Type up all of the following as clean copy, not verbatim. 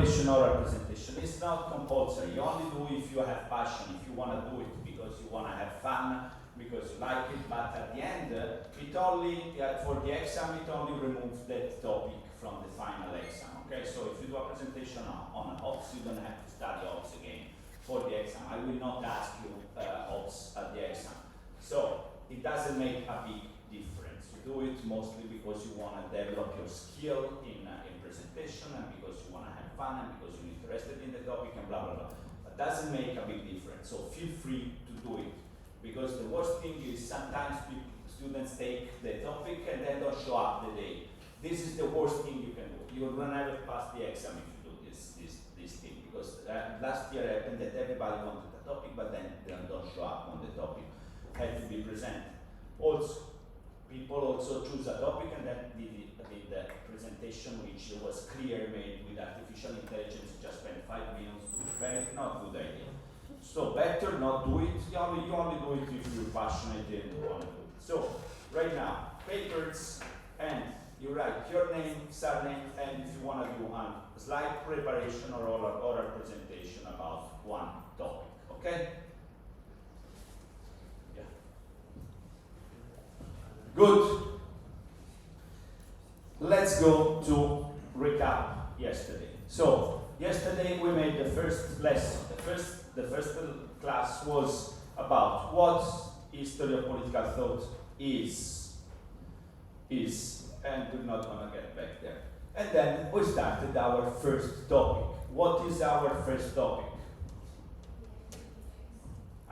preparation or a presentation. It's not compulsory. You only do if you have passion, if you want to do it because you want to have fun, because you like it. But at the end, it only for the exam it only removes that topic from the final exam. Okay, so if you do a presentation on ops, you don't have to study ops again for the exam. I will not ask you ops at the exam. So it doesn't make a big difference. You do it mostly because you want to develop your skill in presentation and because you want to have fun and because you're interested in the topic and blah blah blah. But doesn't make a big difference. So feel free to do it, because the worst thing is sometimes students take the topic and then don't show up the day. This is the worst thing you can do. You will never pass the exam if you do this thing, because last year happened that everybody wanted the topic, but then they don't show up on the topic. Had to be present. Also, people also choose a topic and then did the presentation, which was clear, made with artificial intelligence. Just spent 5 minutes to prepare it. Not good idea. So better not do it. You only do it if you're passionate and want to do it. So right now, papers, and you write your name, surname, and if you want to do a slide preparation or a presentation about one topic. Okay? Yeah. Good. Let's go to recap yesterday. So yesterday we made the first lesson. The first class was about what history of political thought is, and we're not going to get back there. And then we started our first topic. What is our first topic?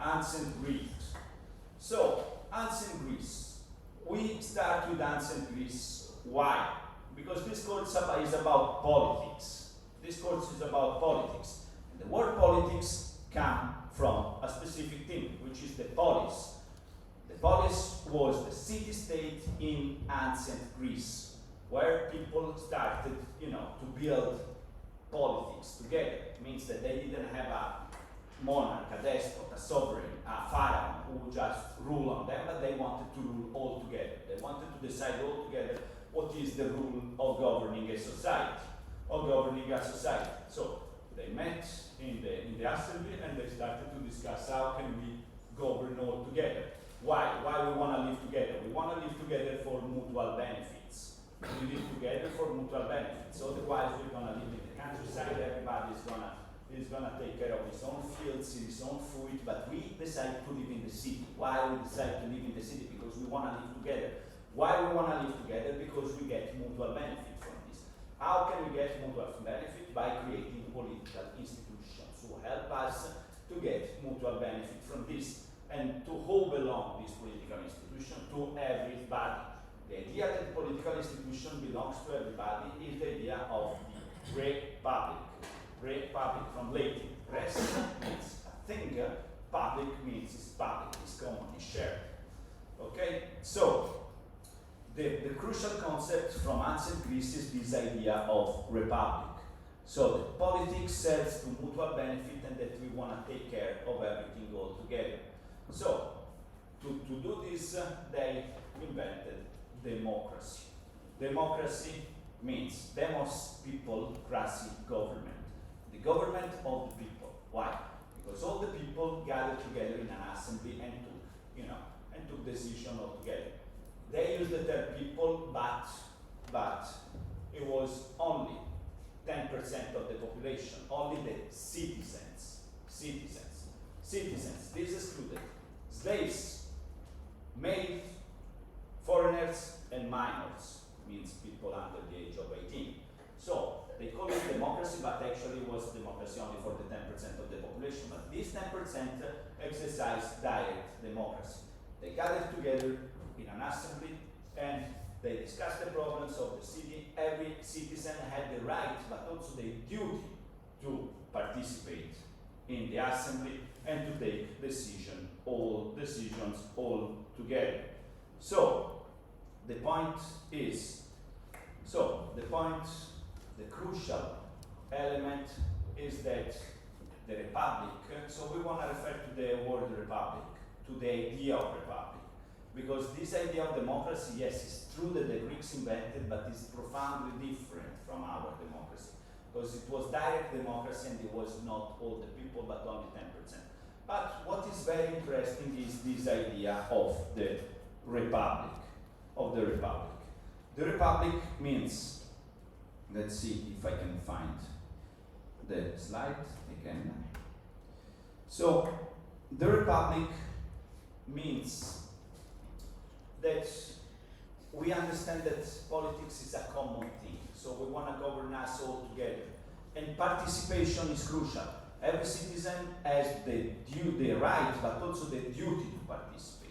Ancient Greece. So, ancient Greece. We start with ancient Greece. Why? Because this course is about politics. This course is about politics. And the word politics comes from a specific thing, which is the polis. The polis was the city-state in ancient Greece, where people started, to build politics together. It means that they didn't have a monarch, a despot, a sovereign, a pharaoh who just ruled on them, but they wanted to rule all together. They wanted to decide all together what is the rule of governing a society. So they met in the assembly and they started to discuss how can we govern all together. Why we want to live together? We want to live together for mutual benefits. We live together for mutual benefits. Otherwise, we're going to live in the countryside. Everybody is gonna take care of his own fields, his own food. But we decide to live in the city. Why we decide to live in the city? Because we want to live together. Why we want to live together? Because we get mutual benefit from this. How can we get mutual benefit? By creating political institutions who help us to get mutual benefit from this. And to who belong this political institution? To everybody. The idea that the political institution belongs to everybody is the idea of the republic. Republic from Latin. Res means a thing, public means it's public, it's common, it's shared. Okay? So, the crucial concept from ancient Greece is this idea of republic. So that politics serves to mutual benefit and that we want to take care of everything all together. So, to do this, they invented democracy. Democracy means demos, people, cracy, government. The government of the people. Why? Because all the people gathered together in an assembly and took decision all together. They used the term people, but it was only 10% of the population, only the citizens. This excluded slaves, male, foreigners, and minors, means people under the age of 18. So they call it democracy, but actually it was democracy only for the 10% of the population. But this 10% exercised direct democracy. They gathered together in an assembly and they discussed the problems of the city. Every citizen had the right, but also the duty to participate in the assembly and to take decisions all together. So the crucial element is that the republic, so we want to refer to the word republic, to the idea of republic. Because this idea of democracy, yes, it's true that the Greeks invented, but it's profoundly different from our democracy. because it was direct democracy and it was not all the people but only 10%. But what is very interesting is this idea of the republic, The republic means, let's see if I can find the slide again. So, the republic means that we understand that politics is a common thing, so we want to govern us all together. And participation is crucial. Every citizen has the right, but also the duty to participate.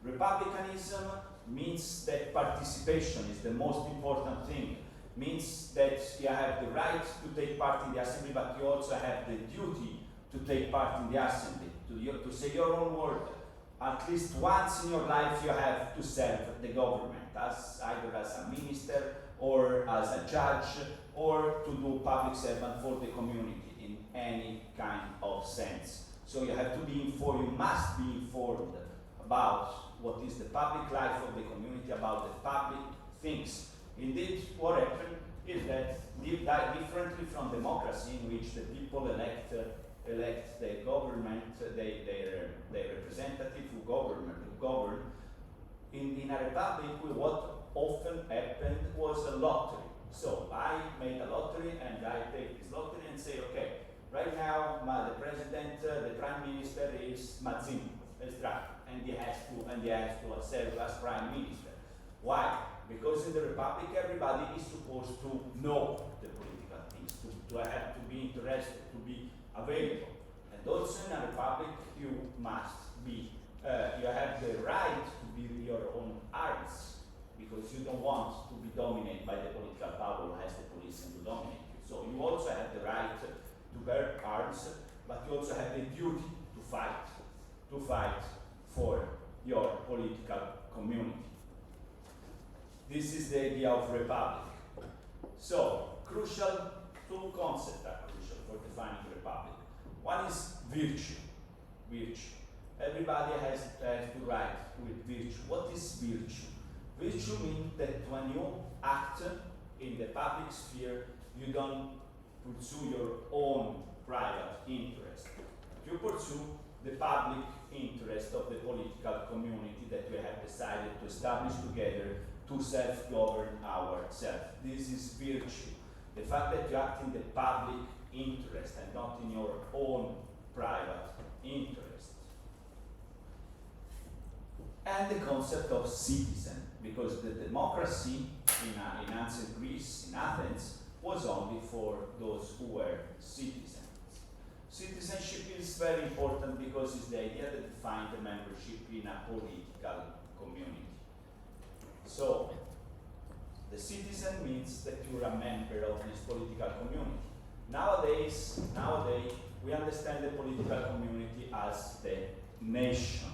Republicanism means that participation is the most important thing. Means that you have the right to take part in the assembly, but you also have the duty to take part in the assembly, to say your own word. At least once in your life you have to serve the government, either as a minister or as a judge, or to do public servant for the community in any kind of sense. So you have to be informed, you must be informed about what is the public life of the community, about the public things. Indeed, what happened is that differently from democracy, in which the people elect the government, their representative who govern. In a republic, what often happened was a lottery. So I made a lottery, and I take this lottery and say, okay, right now the president, the prime minister is Mazzini, and he has to serve as prime minister. Why? Because in the republic, everybody is supposed to know the political things, to have to be interested, to be available. And also in a republic, you must be, you have the right to be your own arms, because you don't want to be dominated by the political power who has the police and to dominate you. So you also have the right to bear arms, but you also have the duty to fight for your political community. This is the idea of republic. So, two concepts are crucial for defining republic. One is virtue. Everybody has to write with virtue. What is virtue? Virtue means that when you act in the public sphere, you don't pursue your own private interest. You pursue the public interest of the political community that we have decided to establish together to self-govern ourselves. This is virtue. The fact that you act in the public interest and not in your own private interest. And the concept of citizen, because the democracy in ancient Greece, in Athens, was only for those who were citizens. Citizenship is very important because it's the idea that defines the membership in a political community. So, the citizen means that you're a member of this political community. Nowadays, we understand the political community as the nation.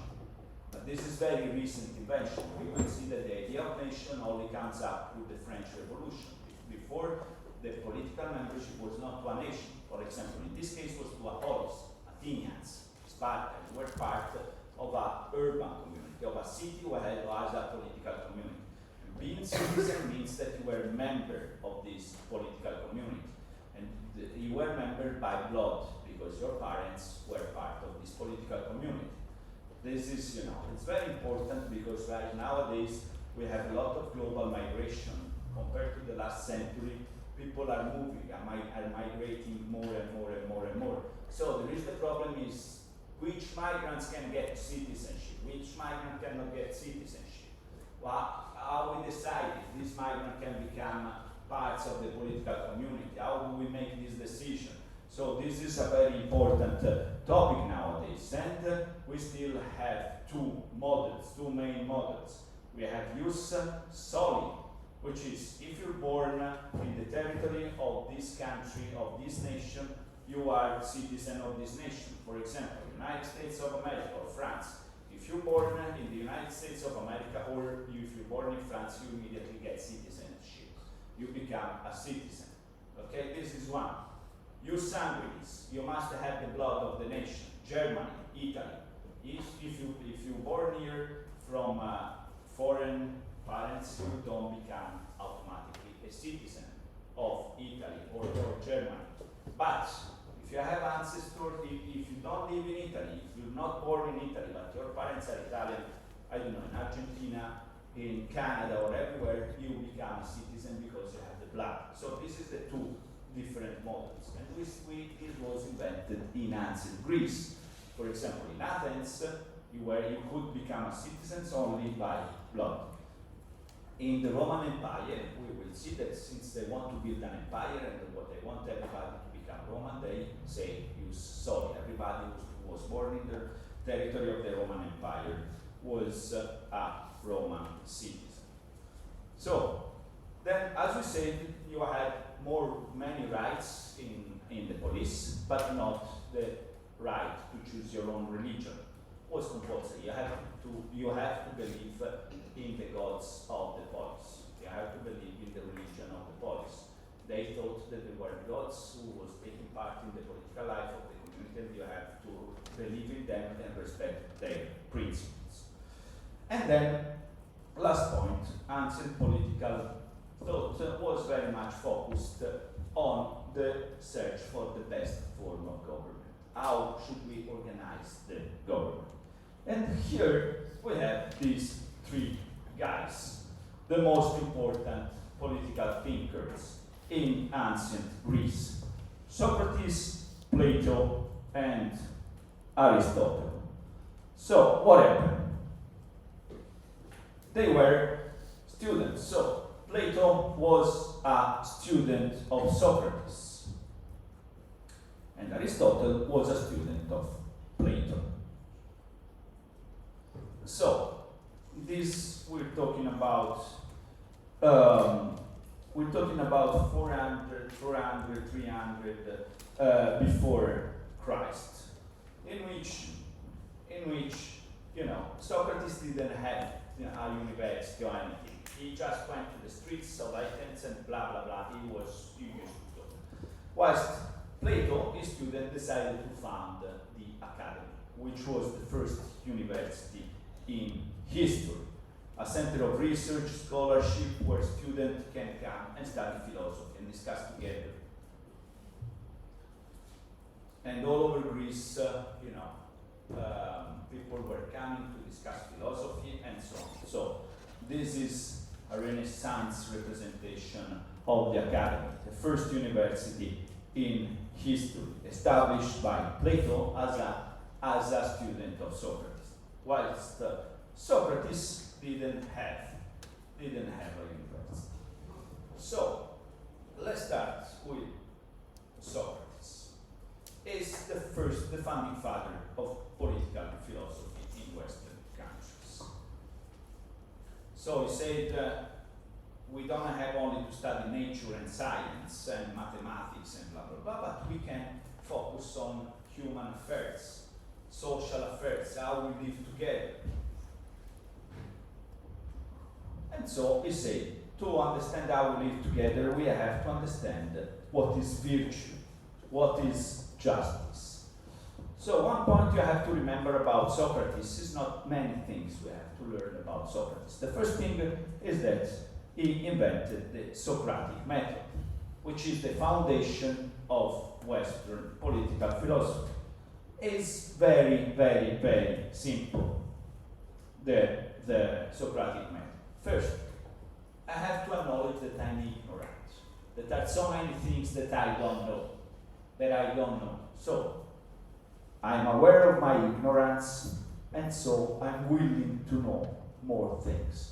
But this is very recent invention. We will see that the idea of nation only comes up with the French Revolution. Before, the political membership was not to a nation. For example, in this case was to a polis, Athenians, Spartans, were part of an urban community, of a city who had a political community. Being citizen means that you were a member of this political community. And you were a member by blood, because your parents were part of this political community. This is, it's very important because nowadays we have a lot of global migration. Compared to the last century, people are moving, are migrating more and more and more and more. So the problem is which migrants can get citizenship, which migrant cannot get citizenship. Well, how we decide if this migrant can become parts of the political community? How do we make this decision? So this is a very important topic nowadays. And we still have two main models. We have jus soli, which is if you're born in the territory of this country, of this nation, you are a citizen of this nation. For example, United States of America or France. If you're born in the United States of America, or if you're born in France, you immediately get citizenship. You become a citizen. Okay, this is one. Jus sanguinis, you must have the blood of the nation. Germany, Italy. If you're born here from foreign parents, you don't become automatically a citizen of Italy or Germany. But if you have ancestors, if you don't live in Italy, if you're not born in Italy, but your parents are Italian, I don't know, in Argentina, in Canada, or everywhere, you become a citizen because you have the blood. So this is the two different models. And this was invented in ancient Greece. For example, in Athens, where you could become a citizen only by blood. In the Roman Empire, we will see that since they want to build an empire and what they want everybody to become Roman, they say use solid. Everybody who was born in the territory of the Roman Empire was a Roman citizen. So, then, as we said, you had many rights in the police, but not the right to choose your own religion. Was compulsory. You have to believe in the gods of the polis. You have to believe in the religion of the polis. They thought that they were gods who was taking part in the political life of the community, and you have to believe in them and respect their principles. And then, last point, ancient political thought was very much focused on the search for the best form of government. How should we organize the government? And here we have these three guys, the most important political thinkers in ancient Greece: Socrates, Plato, and Aristotle. So, what happened? They were students. So, Plato was a student of Socrates, and Aristotle was a student of Plato. So, this we're talking about 400, 300 before Christ, in which Socrates didn't have a university or anything. He just went to the streets of Athens and blah blah blah. He used to talk. Whilst Plato, his student, decided to found the academy, which was the first university in history, a center of research, scholarship, where students can come and study philosophy and discuss together. And all over Greece, people were coming to discuss philosophy and so on. So this is a Renaissance representation of the academy, the first university in history, established by Plato as a student of Socrates. Whilst Socrates didn't have a university. So let's start with Socrates. Is the founding father of political philosophy in Western countries. So he said we don't have only to study nature and science and mathematics and blah blah blah, but we can focus on human affairs, social affairs, how we live together. And so he said, to understand how we live together, we have to understand what is virtue, what is justice. So one point you have to remember about Socrates is not many things we have to learn about Socrates. The first thing is that he invented the Socratic method, which is the foundation of Western political philosophy. It's very, very, very simple, the Socratic method. First, I have to acknowledge that I'm ignorant, that there are so many things that I don't know. So, I'm aware of my ignorance, and so I'm willing to know more things.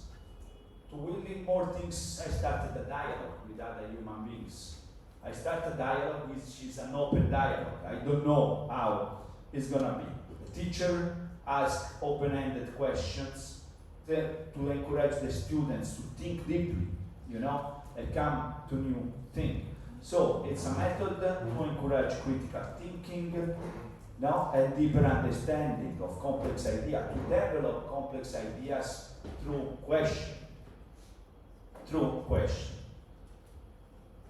To willing more things, I started a dialogue with other human beings. I started a dialogue which is an open dialogue. I don't know how it's gonna be. The teacher asks open-ended questions to encourage the students to think deeply, and come to new things. So it's a method to encourage critical thinking, and deeper understanding of complex ideas, to develop complex ideas through question.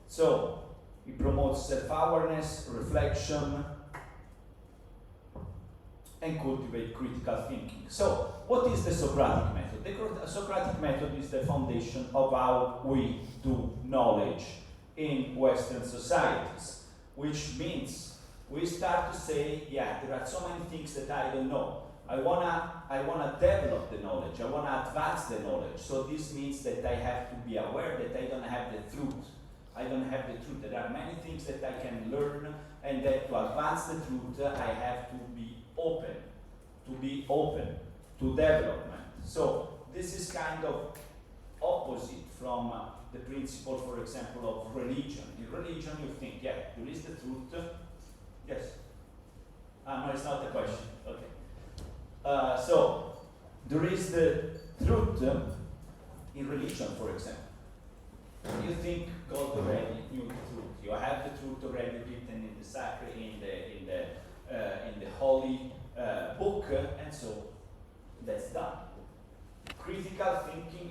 So it promotes self-awareness, reflection, and cultivate critical thinking. So, what is the Socratic method? The Socratic method is the foundation of how we do knowledge in Western societies. which means we start to say, yeah, there are so many things that I don't know. I wanna develop the knowledge. I wanna advance the knowledge. So this means that I have to be aware that I don't have the truth. I don't have the truth. There are many things that I can learn, and that to advance the truth, I have to be open to development. So this is kind of opposite from the principle, for example, of religion. In religion, you think, yeah, there is the truth. Yes. No, it's not a question. Okay. So there is the truth in religion, for example. You think God already knew the truth. You have the truth already written in the sacred, in the holy book, and so that's done. Critical thinking,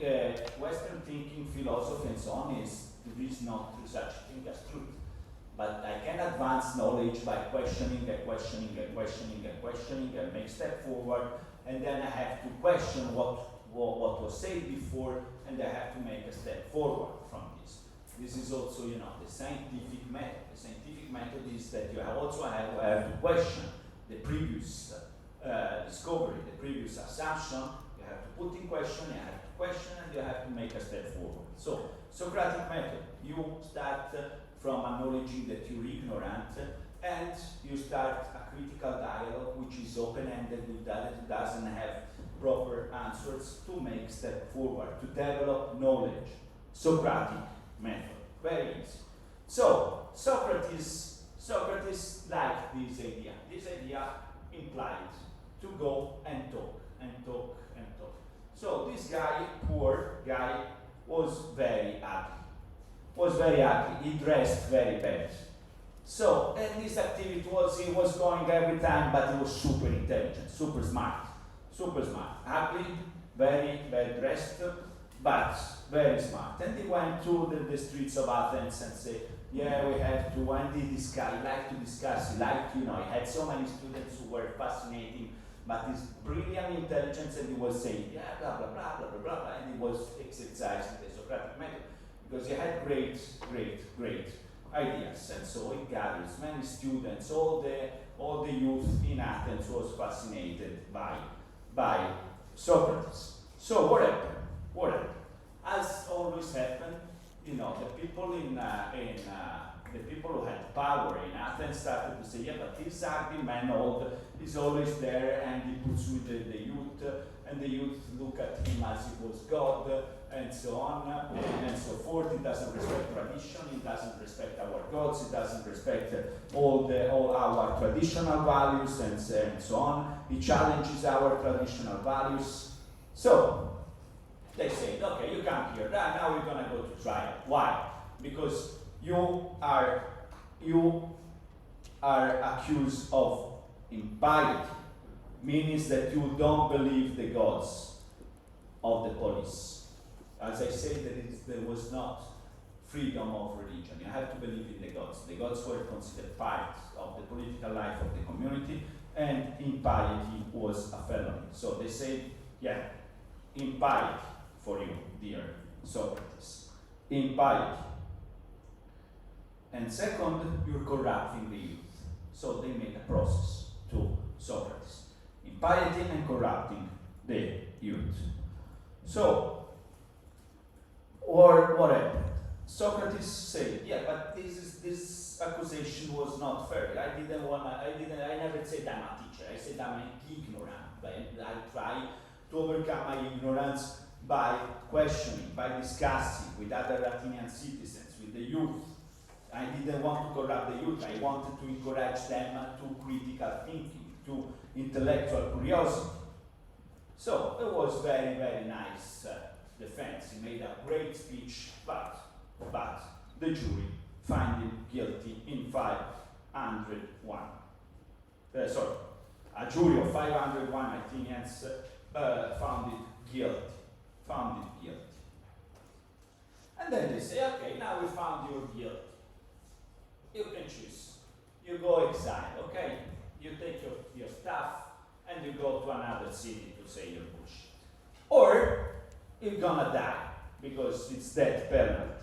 Western thinking, philosophy, and so on there is not such a thing as truth. But I can advance knowledge by questioning, and make step forward, and then I have to question what was said before, and I have to make a step forward from this. This is also, the scientific method. The scientific method is that you also have to question the previous discovery, the previous assumption. You have to put in question, you have to question, and you have to make a step forward. So, Socratic method, you start from acknowledging that you're ignorant, and you start a critical dialogue which is open-ended, that doesn't have proper answers, to make step forward, to develop knowledge. Socratic method, very easy. So, Socrates liked this idea. This idea implied to go and talk. So this guy, poor guy, was very ugly. He dressed very bad. So, and this activity he was going every time, but he was super intelligent, super smart. Ugly, very bad dressed, but very smart. And he went to the streets of Athens and said, yeah, we have to, and he liked to discuss, he had so many students who were fascinating, but his brilliant intelligence, and he was saying, yeah, blah, blah, blah, blah, blah, blah, and he was exercising the Socratic method, because he had great ideas, and so he gathers many students, all the youth in Athens was fascinated by Socrates. So what happened? As always happened, the people who had power in Athens started to say, yeah, but this ugly man is always there, and he pursued the youth, and the youth look at him as he was God, and so on, and so forth. He doesn't respect tradition, he doesn't respect our gods, he doesn't respect all our traditional values, and so on. He challenges our traditional values. So, they say, okay, you come here, now we're going to go to trial. Why? Because you are accused of impiety, means that you don't believe the gods of the police. As I said, there was not freedom of religion. You have to believe in the gods. The gods were considered part of the political life of the community, and impiety was a felony. So they said, yeah, impiety for you, dear Socrates. Impiety. And second, you're corrupting the youth. So they made a process to Socrates. Impiety and corrupting the youth. So, what happened? Socrates said, yeah, but this accusation was not fair. I never said I'm a teacher. I said I'm ignorant. I try to overcome my ignorance by questioning, by discussing with other Athenian citizens, with the youth. I didn't want to corrupt the youth. I wanted to encourage them to critical thinking, to intellectual curiosity. So it was very, very nice defense. He made a great speech, but the jury found him guilty in 501. A jury of 501 Athenians found it guilty. And then they say, okay, now we found you guilty. You can choose. You go exile, okay? You take your stuff and you go to another city to say your bullshit. Or you're gonna die because it's death penalty.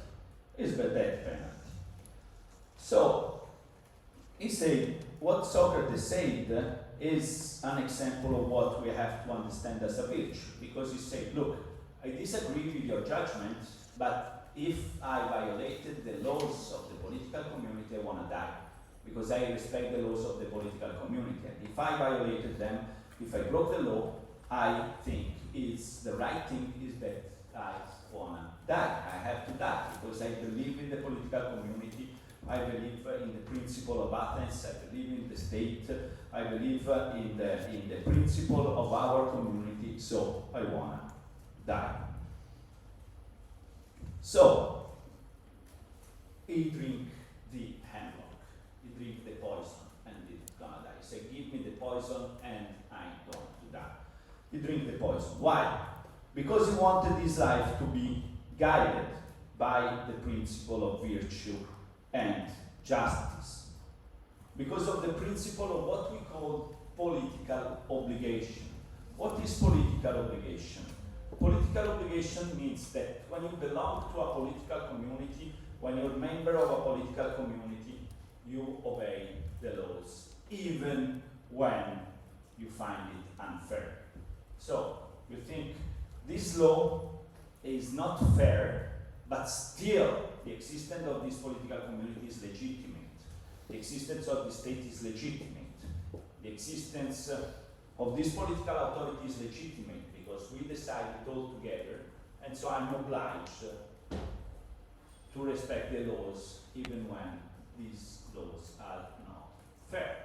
It's the death penalty. So He said, what Socrates said is an example of what we have to understand as a virtue. Because he said, look, I disagree with your judgment, but if I violated the laws of the political community, I want to die. Because I respect the laws of the political community. And if I violated them, if I broke the law, I think it's the right thing is that I want to die. I have to die because I believe in the political community. I believe in the principle of Athens. I believe in the state. I believe in the principle of our community. So I want to die. So he drink the hemlock. He drink the poison and he's gonna die. He say, give me the poison and I'm going to die. He drink the poison. Why? Because he wanted his life to be guided by the principle of virtue and justice. Because of the principle of what we call political obligation. What is political obligation? Political obligation means that when you belong to a political community, when you're a member of a political community, you obey the laws, even when you find it unfair. So, you think this law is not fair, but still the existence of this political community is legitimate. The existence of the state is legitimate. The existence of this political authority is legitimate because we decided all together, and so I'm obliged to respect the laws even when these laws are not fair.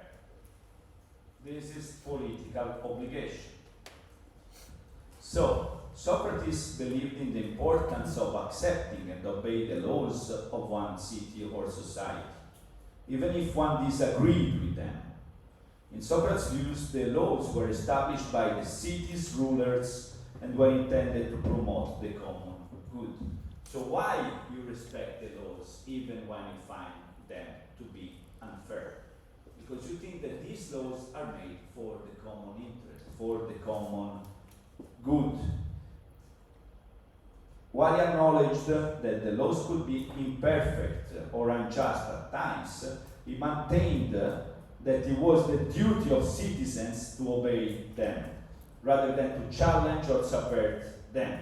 This is political obligation. So, Socrates believed in the importance of accepting and obeying the laws of one city or society, even if one disagreed with them. In Socrates' views, the laws were established by the city's rulers and were intended to promote the common good. So why you respect the laws even when you find them to be unfair? Because you think that these laws are made for the common interest, for the common good. While he acknowledged that the laws could be imperfect or unjust at times, he maintained that it was the duty of citizens to obey them, rather than to challenge or subvert them.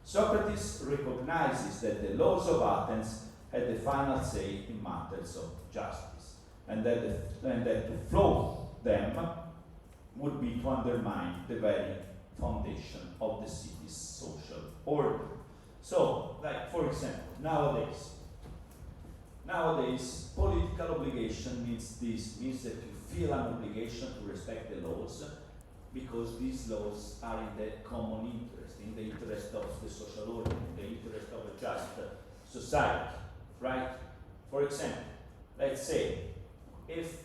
Socrates recognizes that the laws of Athens had the final say in matters of justice, and that to flout them would be to undermine the very foundation of the city's social order. So, like for example, nowadays, political obligation means that you feel an obligation to respect the laws because these laws are in the common interest, in the interest of the social order, in the interest of a just society, right? For example, let's say if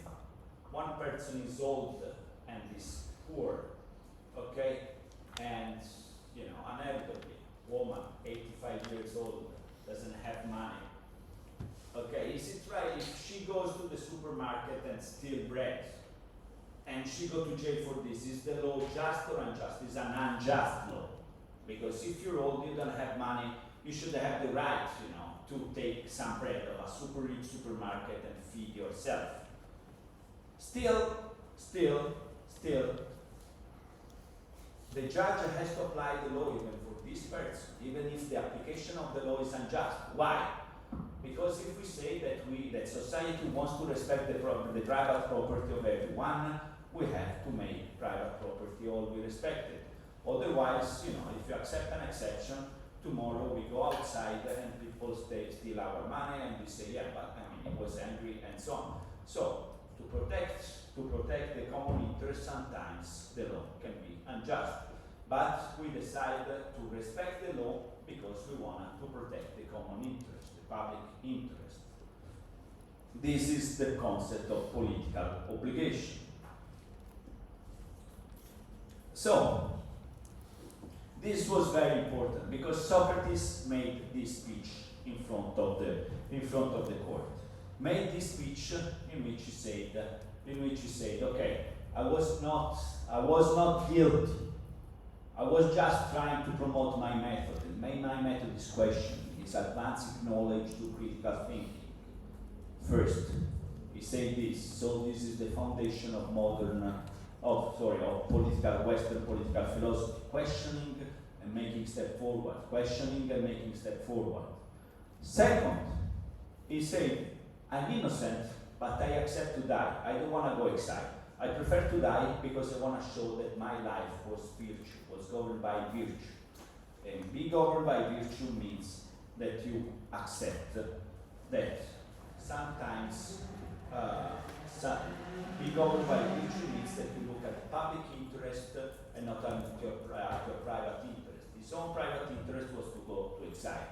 one person is old and is poor, okay, and an elderly woman, 85 years old, doesn't have money. Okay, is it right if she goes to the supermarket and steal bread and she go to jail for this? Is the law just or unjust? It's an unjust law. Because if you're old, you don't have money, you should have the right, to take some bread of a super rich supermarket and feed yourself. Still, the judge has to apply the law even for this person, even if the application of the law is unjust. Why? Because if we say that society wants to respect the private property of everyone, we have to make private property all be respected. Otherwise, if you accept an exception, tomorrow we go outside and people steal our money and we say, yeah, but he was angry and so on. So to protect the common interest, sometimes the law can be unjust. But we decide to respect the law because we want to protect the common interest, the public interest. This is the concept of political obligation. So, this was very important because Socrates made this speech in front of the court. Made this speech in which he said, okay, I was not guilty. I was just trying to promote my method. And my method is questioning, is advancing knowledge to critical thinking. First, He said this. So this is the foundation of Western political philosophy: questioning and making step forward. Questioning and making step forward. Second, he said, I'm innocent, but I accept to die. I don't want to go exile. I prefer to die because I want to show that my life was virtue, was governed by virtue. And be governed by virtue means that you accept that sometimes be governed by virtue means that you look at public interest and not at your private interest. His own private interest was to go to exile.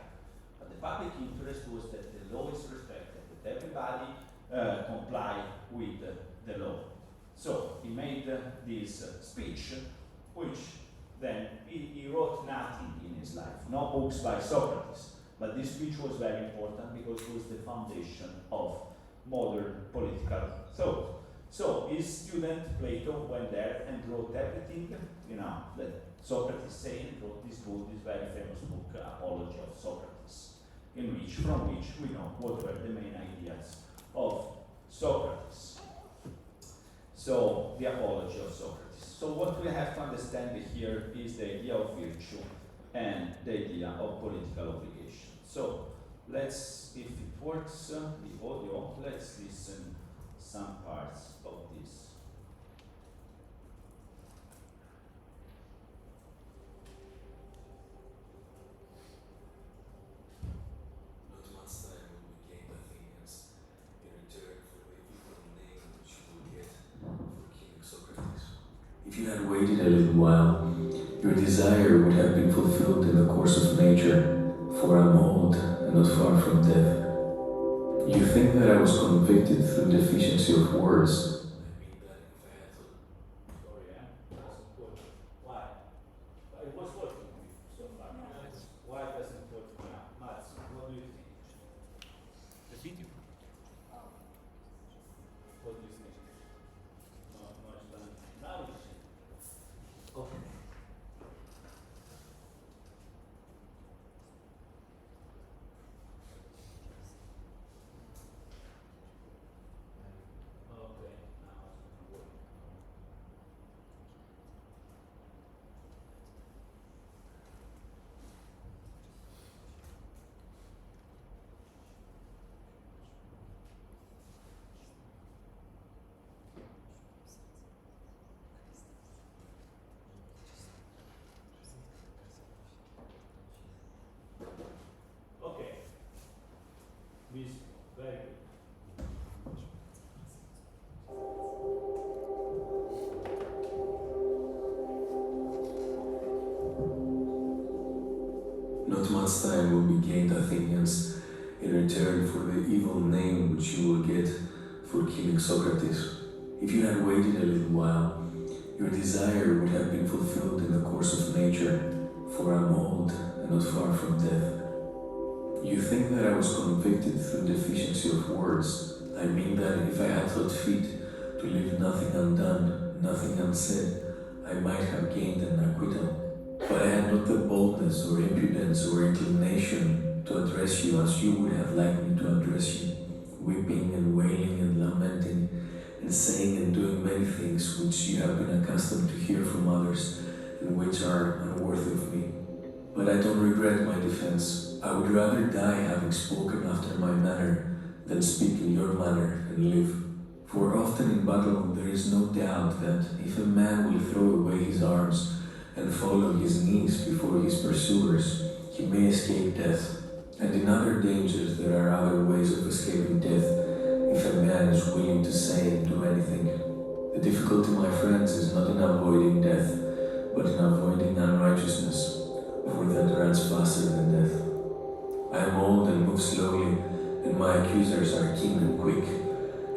But the public interest was that the law is respected, that everybody comply with the law. So he made this speech, which then he wrote nothing in his life, no books by Socrates. But this speech was very important because it was the foundation of modern political thought. So his student Plato went there and wrote everything, that Socrates said, wrote this book, this very famous book, Apology of Socrates, from which we know what were the main ideas of Socrates. So, the Apology of Socrates. So what we have to understand here is the idea of virtue and the idea of political obligation. So, let's, if it works, the audio, let's listen some parts of this. If you had waited a little while, your desire would have been fulfilled in the course of nature, for I'm old and not far from death. You think that I was convicted through deficiency of words. Why? It was working so far. Why doesn't it work now? Mats, what do you think? The video. What do you think? No, it's done. Now it's okay. Okay, now it's going to work. Okay. Music. Very good. Not much time will be gained, Athenians, in return for the evil name which you will get for killing Socrates. If you had waited a little while, your desire would have been fulfilled in the course of nature, for I'm old and not far from death. You think that I was convicted through deficiency of words. I mean that if I had thought fit to leave nothing undone, nothing unsaid, I might have gained an acquittal. But I had not the boldness or impudence or inclination to address you as you would have liked me to address you, weeping and wailing and lamenting, and saying and doing many things which you have been accustomed to hear from others, and which are unworthy of me. But I don't regret my defense. I would rather die having spoken after my manner than speak in your manner and live. For often in battle there is no doubt that if a man will throw away his arms and fall on his knees before his pursuers, he may escape death. And in other dangers there are other ways of escaping death, if a man is willing to say and do anything. The difficulty, my friends, is not in avoiding death, but in avoiding unrighteousness, for that runs faster than death. I am old and move slowly, and my accusers are keen and quick,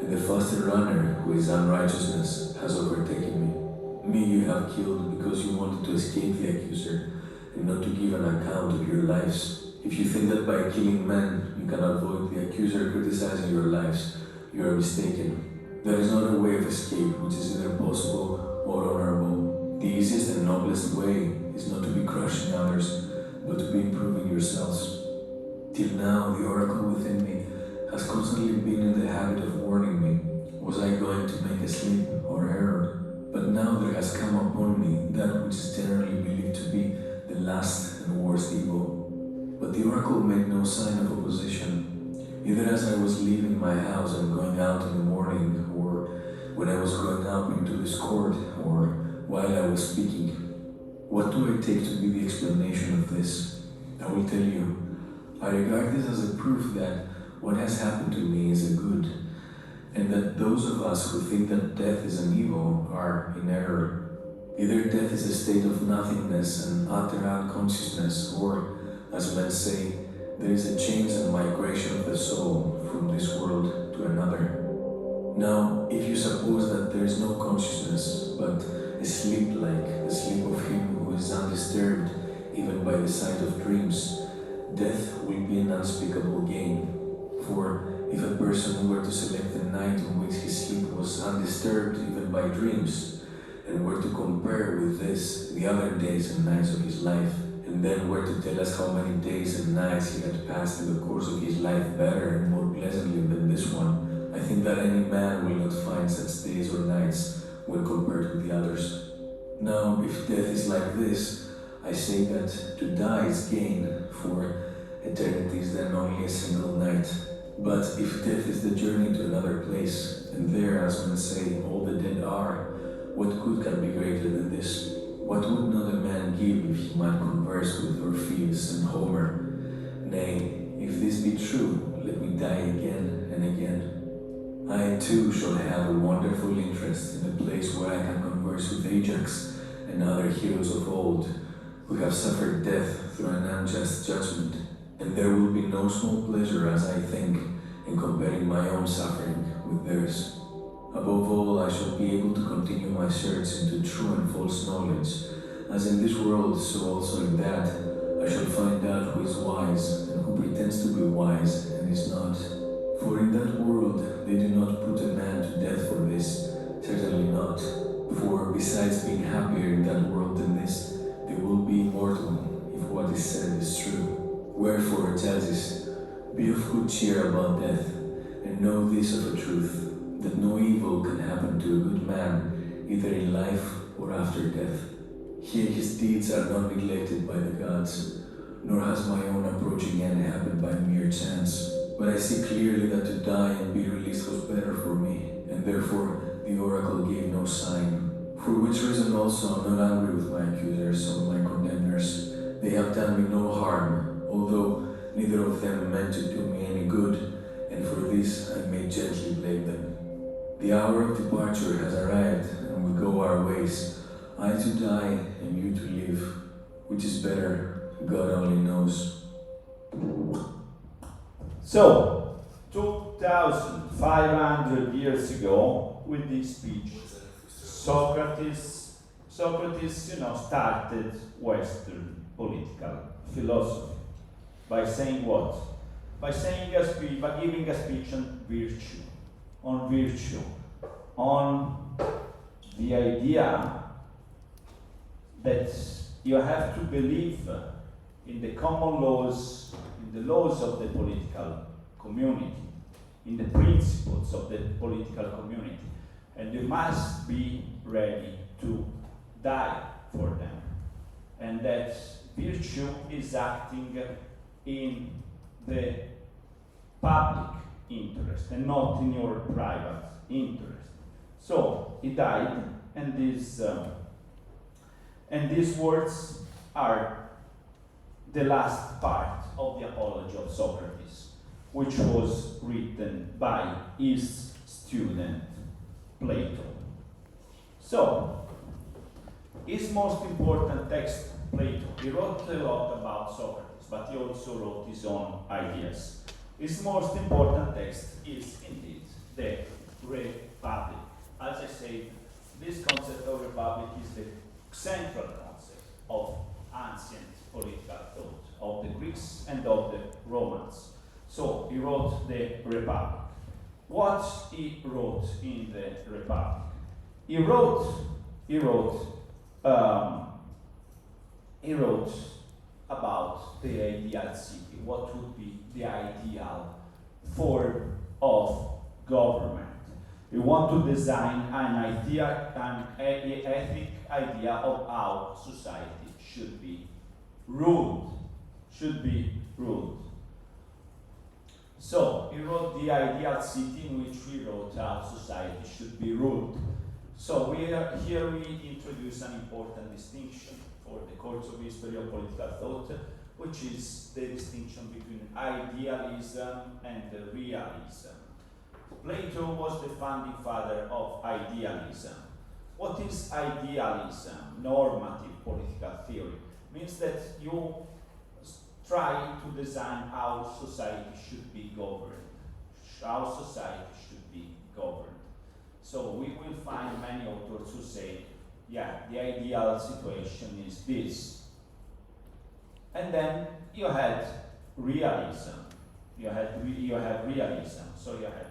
and the faster runner, who is unrighteousness, has overtaken me. Me you have killed because you wanted to escape the accuser, and not to give an account of your lives. If you think that by killing men you can avoid the accuser criticizing your lives, you are mistaken. There is not a way of escape which is either possible or honorable. The easiest and noblest way is not to be crushing others, but to be improving yourselves. Till now, the oracle within me has constantly been in the habit of warning me come upon me that which is generally believed to be the last and worst evil. But the oracle made no sign of opposition, either as I was leaving my house and going out in the morning, or when I was going up into this court, or while I was speaking. What do I take to be the explanation of this? I will tell you. I regard this as a proof that what has happened to me is a good, and that those of us who think that death is an evil are in error. Either death is a state of nothingness and utter unconsciousness, or, as men say, there is a change and migration of the soul from this world to another. Now, if you suppose that there is no consciousness, but a sleep like the sleep of him who is undisturbed even by the sight of dreams, death will be an unspeakable gain. For if a person were to select the night on which his sleep was undisturbed even by dreams, and were to compare with this the other days and nights of his life, and then were to tell us how many days and nights he had passed in the course of his life better and more pleasantly than this one, I think that any man will not find such days or nights when compared with the others. Now, if death is like this, I say that to die is gain, for eternity is then only a single night. But if death is the journey to another place, and there, as men say, all the dead are, what good can be greater than this? What would not a man give if he might converse with Orpheus and Homer? Nay, if this be true, let me die again and again. I too shall have a wonderful interest in a place where I can converse with Ajax and other heroes of old, who have suffered death through an unjust judgment, and there will be no small pleasure, as I think, in comparing my own suffering with theirs. Above all, I shall be able to continue my search into true and false knowledge, as in this world, so also in that, I shall find out who is wise and who pretends to be wise and is not. For in that world, they do not put a man to death for this, certainly not. For besides being happier in that world than this, they will be immortal, if what is said is true. Wherefore, judges, be of good cheer about death, and know this of a truth, that no evil can happen to a good man, either in life or after death. Here his deeds are not neglected by the gods, nor has my own approaching end happened by mere chance. But I see clearly that to die and be released was better for me, and therefore the oracle gave no sign. For which reason also I'm not angry with my accusers or my condemners. They have done me no harm, although neither of them meant to do me any good, and for this I may gently blame them. The hour of departure has arrived, and we go our ways, I to die and you to live. Which is better, God only knows. So, 2,500 years ago, with this speech, Socrates, started Western political philosophy by saying what? By giving a speech on virtue, on the idea that you have to believe in the common laws, in the laws of the political community, in the principles of the political community, and you must be ready to die for them. And that virtue is acting in the public interest and not in your private interest. So he died, and these words are the last part of the Apology of Socrates, which was written by his student Plato. So, his most important text, Plato, he wrote a lot about Socrates, but he also wrote his own ideas. His most important text is indeed the Republic. As I said, this concept of republic is the central concept of ancient political thought, of the Greeks and of the Romans. So he wrote the Republic. What he wrote in the Republic? He wrote about the ideal city. What would be the ideal form of government? We want to design an ethic idea of how society should be ruled. So he wrote the ideal city in which we wrote how society should be ruled. So here we introduce an important distinction for the course of history of political thought, which is the distinction between idealism and realism. Plato was the founding father of idealism. What is idealism? Normative political theory. Means that you try to design how society should be governed. How society should be governed. So we will find many authors who say, yeah, the ideal situation is this. And then you had realism. You have realism. So you have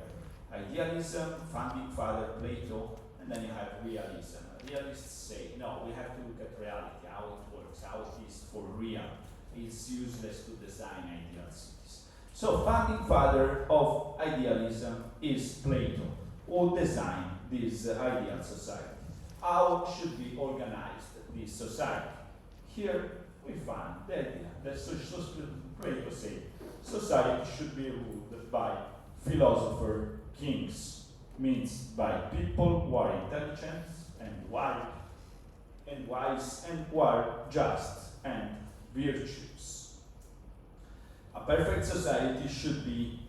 idealism, founding father Plato, and then you have realism. Realists say, no, we have to look at reality, how it works, how it is for real. It's useless to design ideal cities. So founding father of idealism is Plato, who designed this ideal society. How should be organized this society? Here we find the idea that Plato said society should be ruled by philosopher kings, means by people who are intelligent and wise and who are just and virtuous. A perfect society should be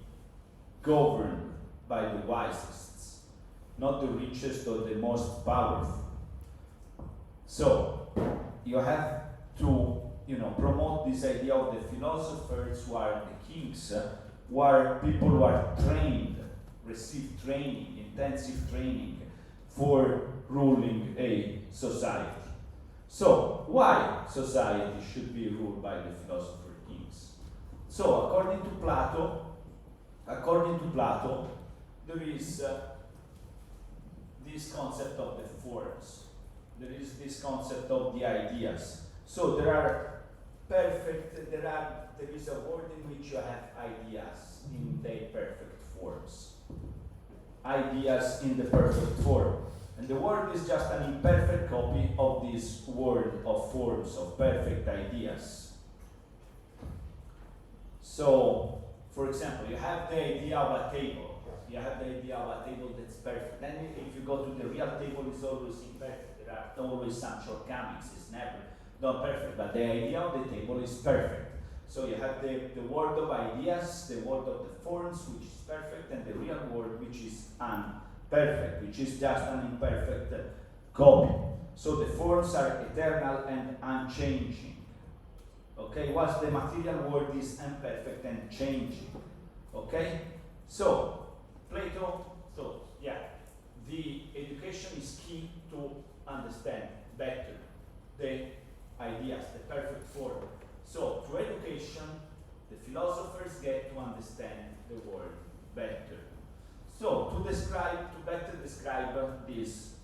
governed by the wisest, not the richest or the most powerful. So you have to, promote this idea of the philosophers who are the kings, who are people who are trained, receive training, intensive training for ruling a society. So why society should be ruled by the philosopher kings? So according to Plato, there is this concept of the forms. There is this concept of the ideas. So there is a world in which you have ideas in their perfect forms. Ideas in the perfect form. And the world is just an imperfect copy of this world of forms, of perfect ideas. So, for example, you have the idea of a table. You have the idea of a table that's perfect. Then if you go to the real table, it's always imperfect. There are always some shortcomings. It's never not perfect, but the idea of the table is perfect. So you have the world of ideas, the world of the forms, which is perfect, and the real world, which is imperfect, which is just an imperfect copy. So the forms are eternal and unchanging. Okay, whilst the material world is imperfect and changing. Okay? So, Plato thought, the education is key to understand better the ideas, the perfect form. So, through education, the philosophers get to understand the world better. So, to better describe this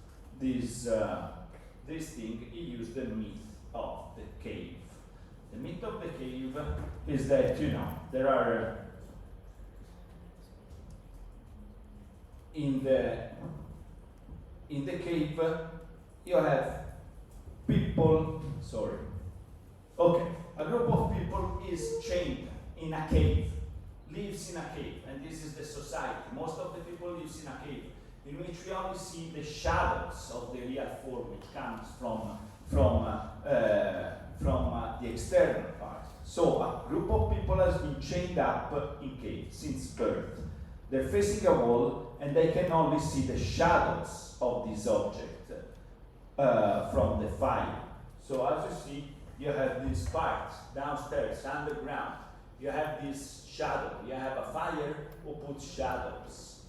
thing, he used the myth of the cave. The myth of the cave is that, there are in the cave you have people, a group of people is chained in a cave, lives in a cave, and this is the society. Most of the people lives in a cave, in which we only see the shadows of the real form, which comes from the external part. So a group of people has been chained up in cave since birth. They're facing a wall, and they can only see the shadows of this object from the fire. So as you see, you have these parts downstairs, underground. You have this shadow. You have a fire who puts shadows.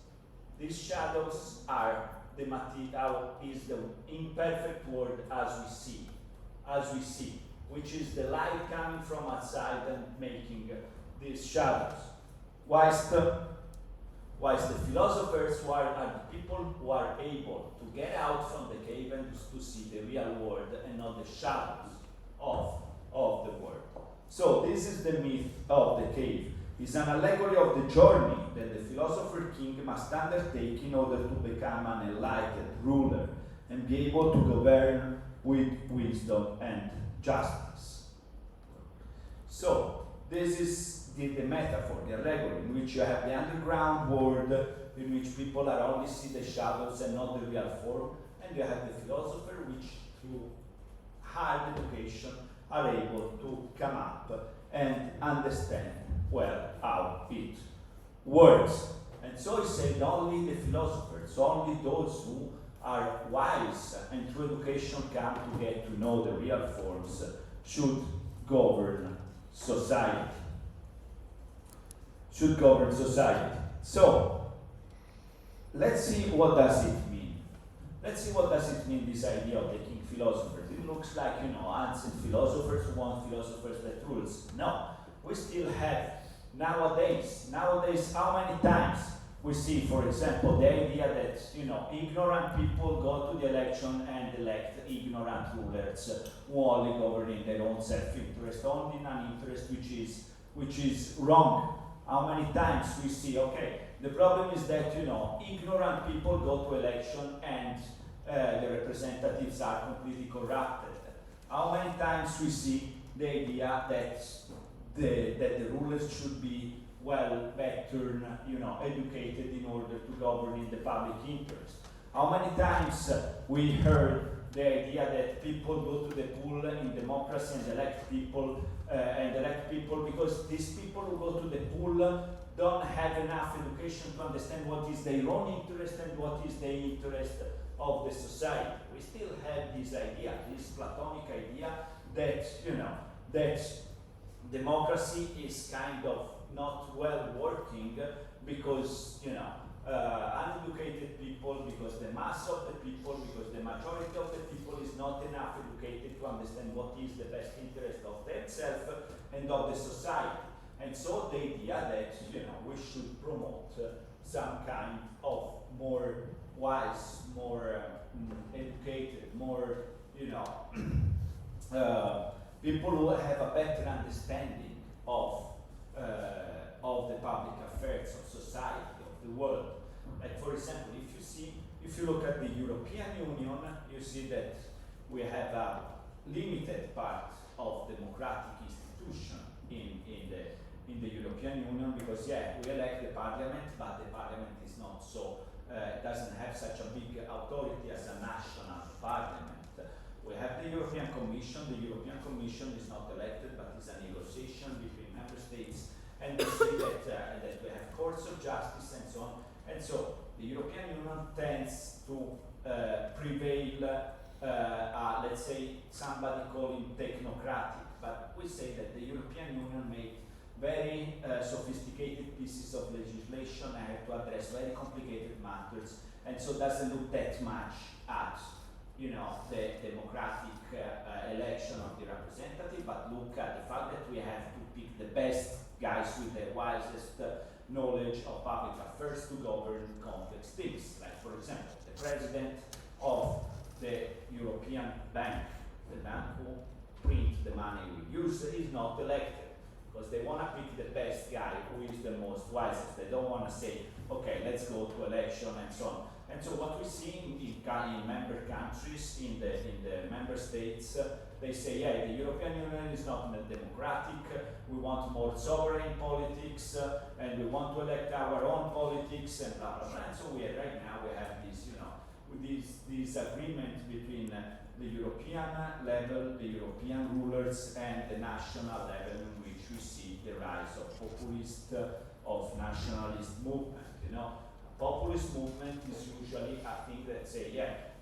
These shadows are the material, is the imperfect world as we see, which is the light coming from outside and making these shadows. Whilst the philosophers who are the people who are able to get out from the cave and to see the real world and not the shadows of the world. So this is the myth of the cave. is an allegory of the journey that the philosopher king must undertake in order to become an enlightened ruler and be able to govern with wisdom and justice. So, this is the metaphor, the allegory, in which you have the underground world, in which people are only see the shadows and not the real form, and you have the philosopher, which through hard education are able to come up and understand well how it works. And so he said only the philosophers, only those who are wise and through education come to get to know the real forms should govern society. Should govern society. So, let's see what does it mean. Let's see what does it mean, this idea of the king philosophers. It looks like, ancient philosophers who want philosophers that rules. No, we still have nowadays, how many times we see, for example, the idea that, ignorant people go to the election and elect ignorant rulers who only govern in their own self-interest, only in an interest which is wrong. How many times we see, okay, the problem is that, ignorant people go to election and the representatives are completely corrupted. How many times we see the idea that the rulers should be better, educated in order to govern in the public interest. How many times we heard the idea that people go to the poll in democracy and elect people because these people who go to the poll don't have enough education to understand what is their own interest and what is the interest of the society. We still have this idea, this Platonic idea that, that democracy is kind of not well working because, uneducated people, because the mass of the people, because the majority of the people is not enough educated to understand what is the best interest of themselves and of the society. And so the idea that, we should promote some kind of more wise, more educated, more, people who have a better understanding of the public affairs of society, of the world. Like, for example, if you look at the European Union, you see that we have a limited part of democratic institution in the European Union because, we elect the parliament, but the parliament is not so, doesn't have such a big authority as a national parliament. We have the European Commission. The European Commission is not elected, but is a negotiation between member states. And we see that we have courts of justice and so on. And so the European Union tends to prevail, let's say, somebody calling technocratic. But we say that the European Union made very sophisticated pieces of legislation and had to address very complicated matters, and so doesn't look that much at the democratic election of the representative, but look at the fact that we have to pick the best guys with the wisest knowledge of public affairs to govern complex things. Like, for example, the president of the European Bank, the bank who prints the money we use, is not elected because they want to pick the best guy who is the most wisest. They don't want to say, okay, let's go to election and so on. And so what we see in member countries, in the member states, they say, the European Union is not democratic, we want more sovereign politics, and we want to elect our own politics, and blah, blah, blah. And so right now we have this agreement between the European level, the European rulers, and the national level in which we see the rise of populist, of nationalist movement, Populist movement is usually a thing that say,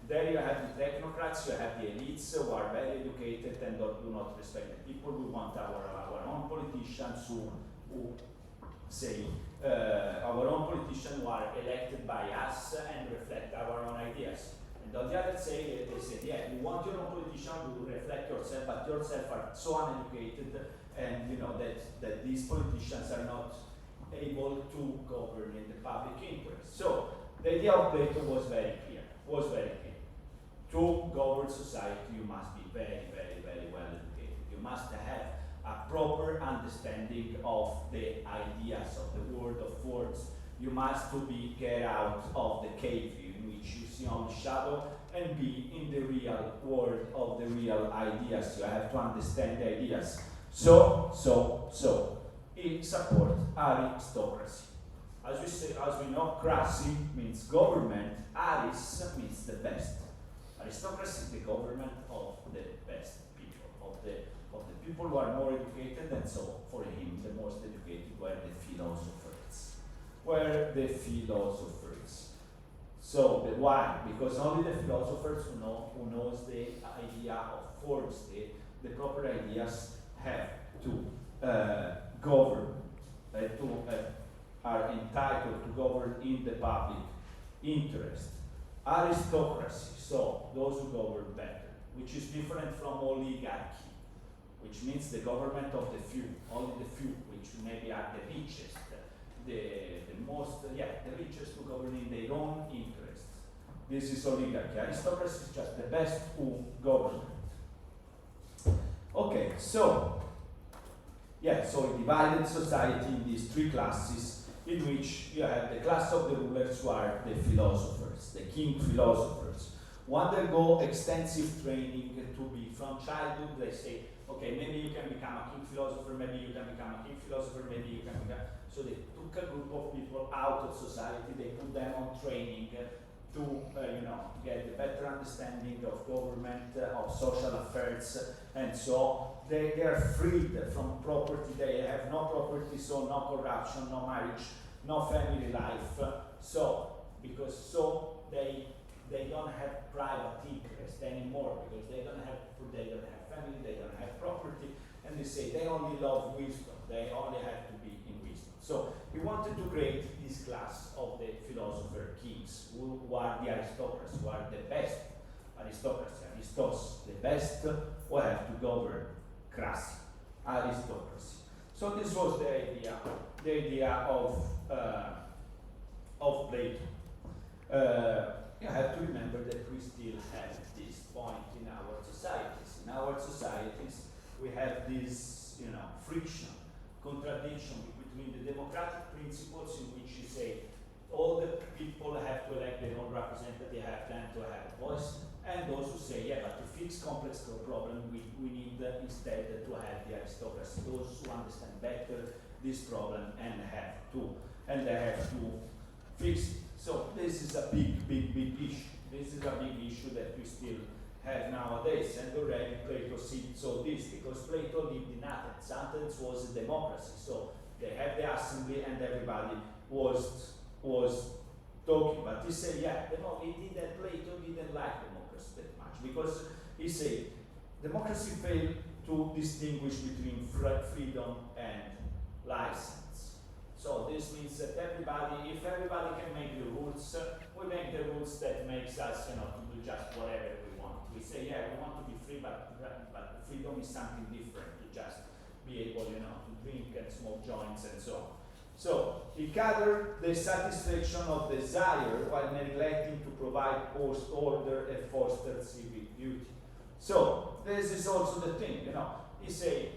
there you have the technocrats, you have the elites who are very educated and do not respect the people. We want our own politicians who say, our own politicians who are elected by us and reflect our own ideas. And on the other side, they say, you want your own politician to reflect yourself, but yourself are so uneducated, and that these politicians are not able to govern in the public interest. So the idea of Plato was very clear. To govern society, you must be very, very, very well educated. You must have a proper understanding of the ideas of the world of words. You must to be get out of the cave in which you see only shadow and be in the real world of the real ideas. You have to understand the ideas. So, it supports aristocracy. As we know, crassy means government, aris means the best. Aristocracy, the government of the best people, of the people who are more educated, and so for him, the most educated were the philosophers. So why? Because only the philosophers who knows the idea of forms, the proper ideas have to govern, are entitled to govern in the public interest. Aristocracy, so those who govern better, which is different from oligarchy, which means the government of the few, only the few, which maybe are the richest, the richest who govern in their own interests. This is oligarchy. Aristocracy is just the best who govern. Okay, so it divided society in these three classes, in which you have the class of the rulers who are the philosophers, the king philosophers, who undergo extensive training to be from childhood. They say, okay, maybe you can become a king philosopher, maybe you can become a king philosopher, maybe you can become. So they took a group of people out of society, they put them on training to get a better understanding of government, of social affairs, and so they are freed from property. They have no property, so no corruption, no marriage, no family life. Because they don't have private interest anymore, because they don't have family, they don't have property, and they say they only love wisdom. They only have to be in wisdom. So he wanted to create this class of the philosopher kings, who are the aristocrats, who are the best aristocracy, aristos, the best who have to govern crassy, aristocracy. So this was the idea of Plato. You have to remember that we still have this point in our societies. In our societies, we have this, friction, contradiction between the democratic principles in which you say all the people have to elect their own representative, they have them to have a voice, and those who say, but to fix complex problem, we need instead to have the aristocracy, those who understand better this problem and they have to fix it. So this is a big issue. This is a big issue that we still have nowadays, and already Plato saw this, because Plato lived in Athens. Athens was a democracy, so they had the assembly and everybody was talking. But he said, Plato didn't like democracy that much, because he said democracy failed to distinguish between freedom and license. So this means that if everybody can make the rules, we make the rules that makes us, to do just whatever we want. We say, we want to be free, but freedom is something different, to just be able, to drink and smoke joints and so on. So he gathered the satisfaction of desire while neglecting to provide order and foster civic duty. So this is also the thing, he say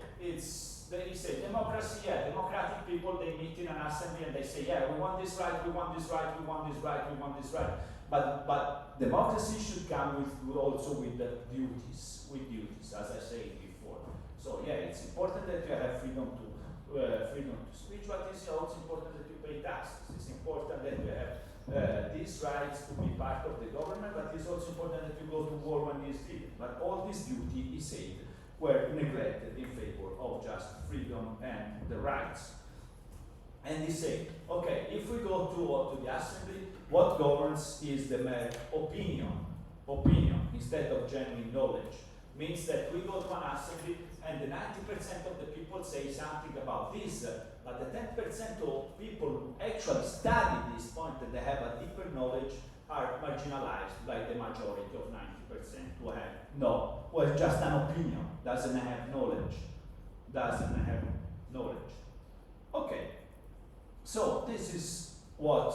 democracy, democratic people, they meet in an assembly and they say, we want this right, we want this right, we want this right, we want this right. But democracy should come also with the duties, as I said before. So it's important that you have freedom to speech, but it's also important that you pay taxes. It's important that you have these rights to be part of the government, but it's also important that you go to war when it's needed. But all these duties, he said, were neglected in favor of just freedom and the rights. And he said, if we go to the assembly, what governs is the mere opinion instead of genuine knowledge. Means that we go to an assembly and the 90% of the people say something about this, but the 10% of people who actually study this point and they have a deeper knowledge are marginalized by the majority of 90% who have just an opinion, doesn't have knowledge. Okay, so this is what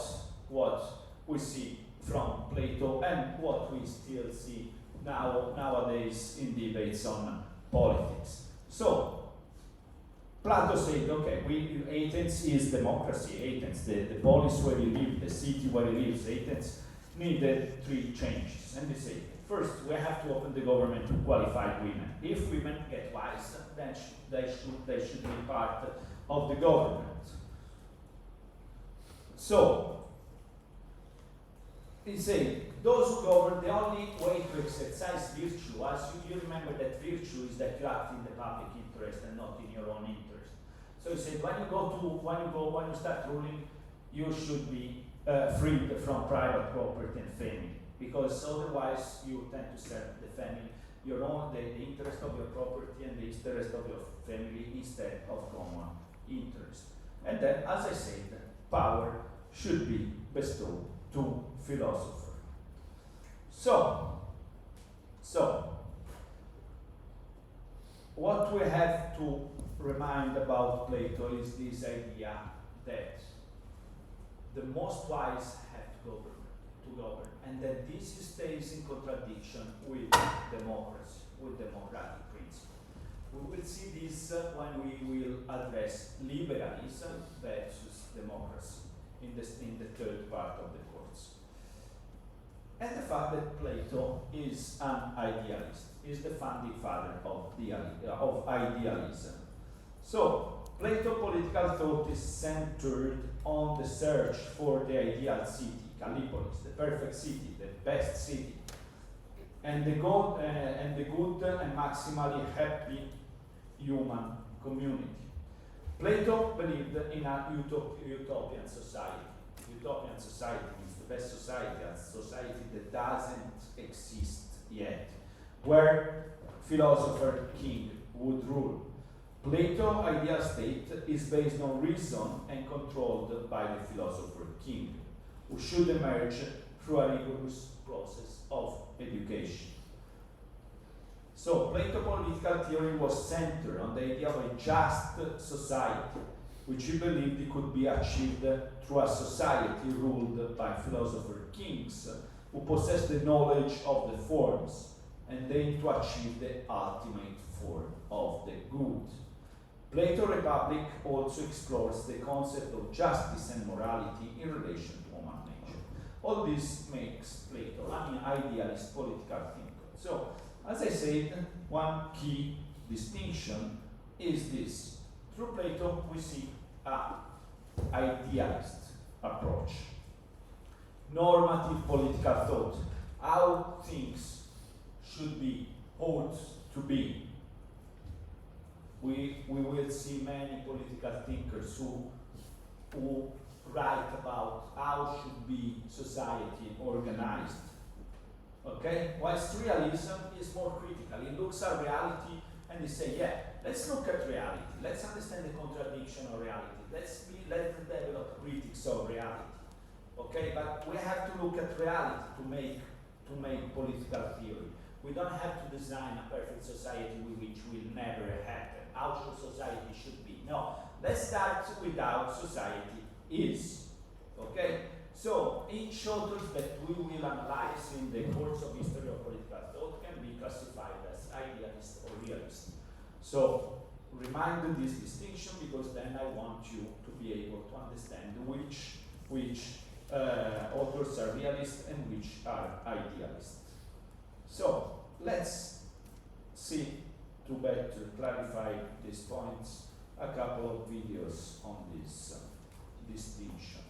we see from Plato and what we still see nowadays in debates on politics. So Plato said, okay, Athens is democracy. Athens, the polis where he lived, the city where he lives, Athens needed three changes. And they say, first, we have to open the government to qualified women. If women get wise, then they should be part of the government. So, he said, those who govern, the only way to exercise virtue, as you remember that virtue is that you act in the public interest and not in your own interest. So he said, when you start ruling, you should be freed from private property and family, because otherwise you tend to serve the family, the interest of your property and the interest of your family instead of common interest. And then, as I said, power should be bestowed to philosophers. So, what we have to remind about Plato is this idea that the most wise have to govern, and that this stays in contradiction with democracy, with democratic principle. We will see this when we will address liberalism versus democracy in the third part of the course. And the fact that Plato is an idealist, is the founding father of idealism. So, Plato's political thought is centered on the search for the ideal city, Callipolis, the perfect city, the best city, and the good and maximally happy human community. Plato believed in a utopian society. Utopian society means the best society, a society that doesn't exist yet, where philosopher king would rule. Plato's ideal state is based on reason and controlled by the philosopher king, who should emerge through a rigorous process of education. So Plato's political theory was centered on the idea of a just society, which he believed it could be achieved through a society ruled by philosopher kings who possessed the knowledge of the forms and aim to achieve the ultimate form of the good. Plato's Republic also explores the concept of justice and morality in relation to human nature. All this makes Plato an idealist political thinker. So, as I said, one key distinction is this. Through Plato, we see an idealist approach. Normative political thought, how things should be, ought to be. We will see many political thinkers who write about how should be society organized. Okay? Whilst realism is more critical. It looks at reality and they say, yeah, let's look at reality. Let's understand the contradiction of reality. Let's develop critics of reality. Okay? But we have to look at reality to make political theory. We don't have to design a perfect society which will never happen. How society should be. No. Let's start with how society is. Okay? So, each author that we will analyze in the course of history of political thought can be classified as idealist or realist. So, remind this distinction, because then I want you to be able to understand which authors are realist and which are idealist. So, let's see, to better clarify these points, a couple of videos on this distinction.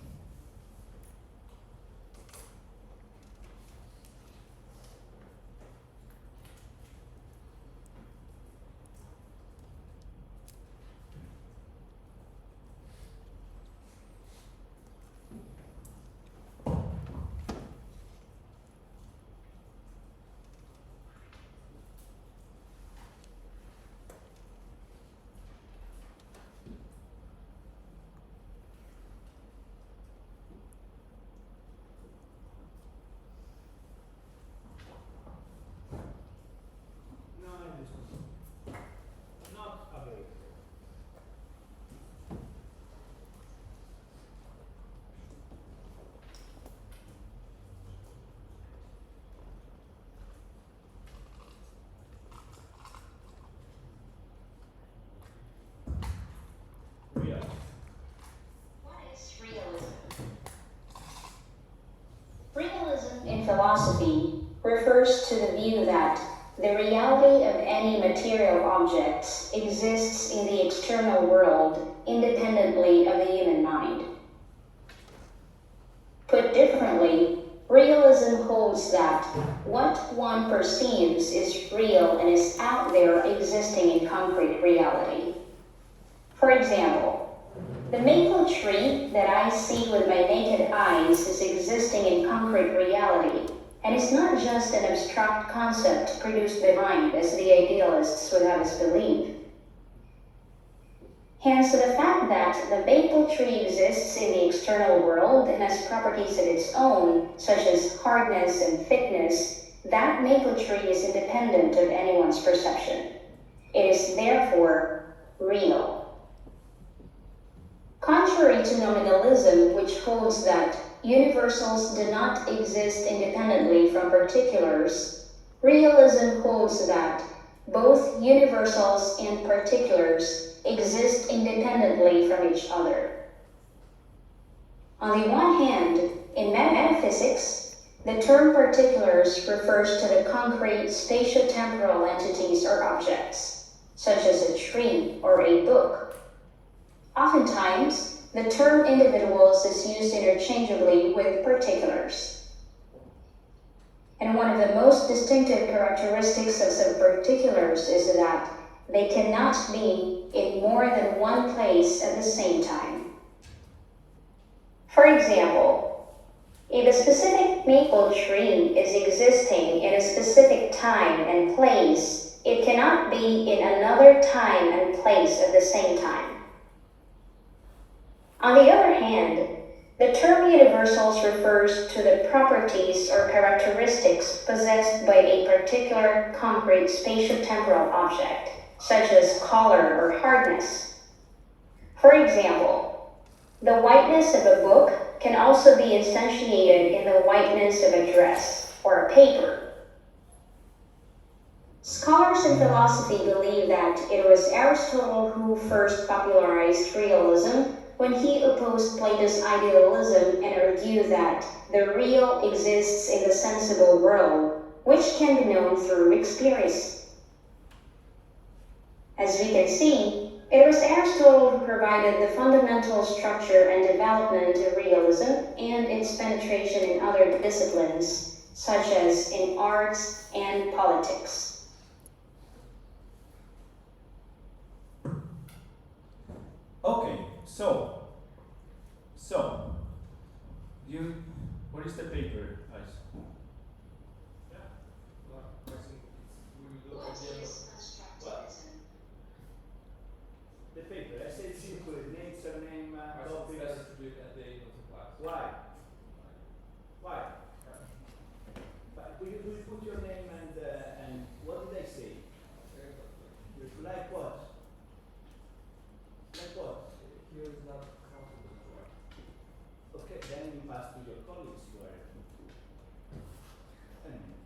philosophy refers to the view that the reality of any material objects exists in the external world independently of the human mind. Put differently, realism holds that what one perceives is real and is out there existing in concrete reality. For example, the maple tree that I see with my naked eyes is existing in concrete reality, and it's not just an abstract concept produced by mind, as the idealists would have us believe. Hence, the fact that the maple tree exists in the external world and has properties of its own, such as hardness and thickness, that maple tree is independent of anyone's perception. It is therefore real. Contrary to nominalism, which holds that universals do not exist independently from particulars, realism holds that both universals and particulars exist independently from each other. On the one hand, in metaphysics, the term particulars refers to the concrete spatiotemporal entities or objects, such as a tree or a book. Oftentimes, the term individuals is used interchangeably with particulars. And one of the most distinctive characteristics of some particulars is that they cannot be in more than one place at the same time. For example, if a specific maple tree is existing in a specific time and place, it cannot be in another time and place at the same time. On the other hand, the term universals refers to the properties or characteristics possessed by a particular concrete spatiotemporal object, such as color or hardness. For example, the whiteness of a book can also be instantiated in the whiteness of a dress or a paper. Scholars in philosophy believe that it was Aristotle who first popularized realism when he opposed Plato's idealism and argued that the real exists in the sensible world, which can be known through experience. As we can see, it was Aristotle who provided the fundamental structure and development of realism and its penetration in other disciplines, such as in arts and politics. Okay, what is the paper, guys? The paper, I said simple, name, surname, topic. Why? Why? But will you put your name and what did I say? Like what? Like what? Here is not comfortable for. Okay, then you pass to your colleagues who are.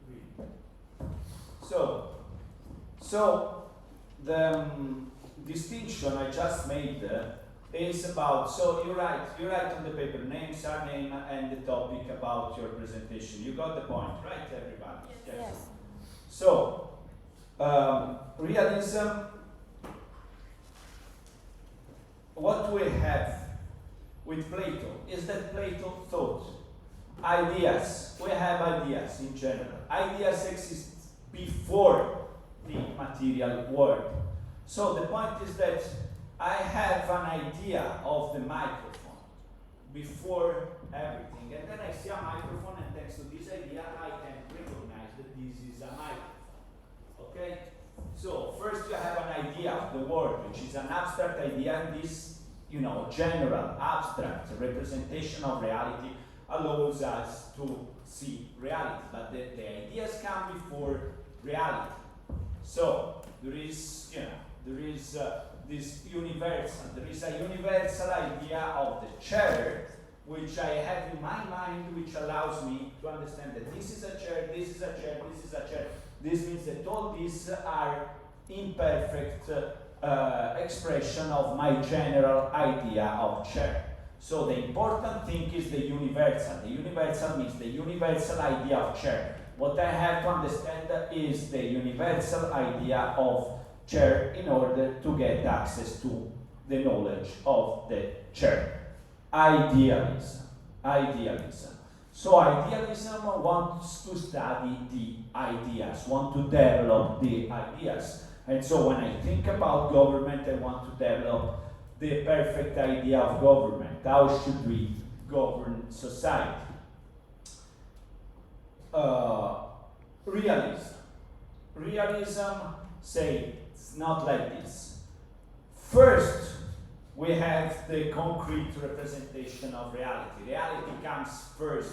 Read. So the distinction I just made is about. So you write on the paper name, surname, and the topic about your presentation. You got the point, right, everybody? Yes. So realism. What we have with Plato is that Plato thought ideas, we have ideas in general. Ideas exist before the material world. So the point is that I have an idea of the microphone before everything. And then I see a microphone, and thanks to this idea, I can recognize that this is a microphone. Okay? So first you have an idea of the world, which is an abstract idea, and this, general, abstract representation of reality allows us to see reality. But the ideas come before reality. So there is this universal. There is a universal idea of the chair, which I have in my mind, which allows me to understand that this is a chair, this is a chair, this is a chair. This means that all these are imperfect expression of my general idea of chair. So the important thing is the universal. The universal means the universal idea of chair. What I have to understand is the universal idea of chair in order to get access to the knowledge of the chair. Idealism. Idealism. So idealism wants to study the ideas, want to develop the ideas. And so when I think about government, I want to develop the perfect idea of government. How should we govern society? Realism. Realism say it's not like this. First, we have the concrete representation of reality. Reality comes first.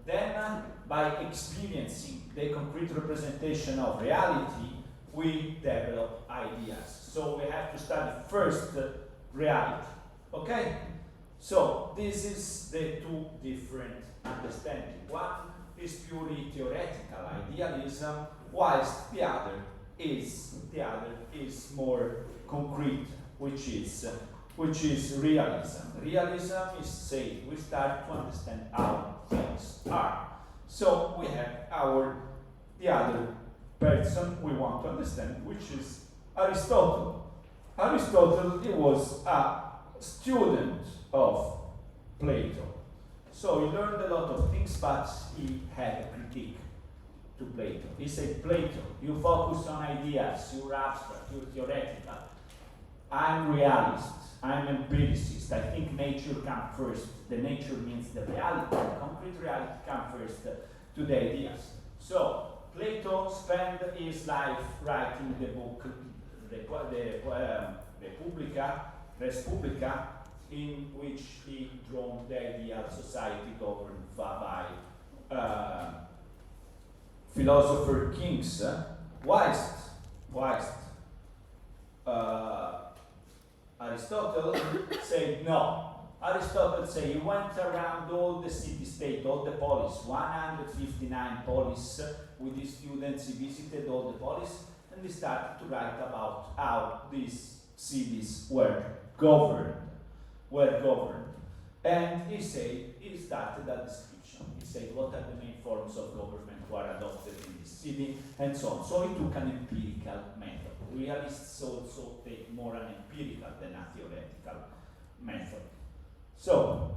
Then, by experiencing the concrete representation of reality, we develop ideas. So we have to study first reality. Okay? So this is the two different understandings. One is purely theoretical idealism, whilst the other is more concrete, which is realism. Realism is say we start to understand how things are. So we have the other person we want to understand, which is Aristotle. Aristotle, he was a student of Plato. So he learned a lot of things, but he had a critique to Plato. He said, Plato, you focus on ideas, you're abstract, you're theoretical. I'm realist, I'm empiricist. I think nature comes first. The nature means the reality, the concrete reality comes first to the ideas. So Plato spent his life writing the book, Res Publica, in which he drawn the ideal society governed by philosopher kings. Whilst Aristotle said no. Aristotle said he went around all the city-state, all the polis, 159 polis with his students. He visited all the polis and he started to write about how these cities were governed. And he started a description. He said what are the main forms of government who are adopted in this city and so on. So he took an empirical method. Realists also take more an empirical than a theoretical method. So,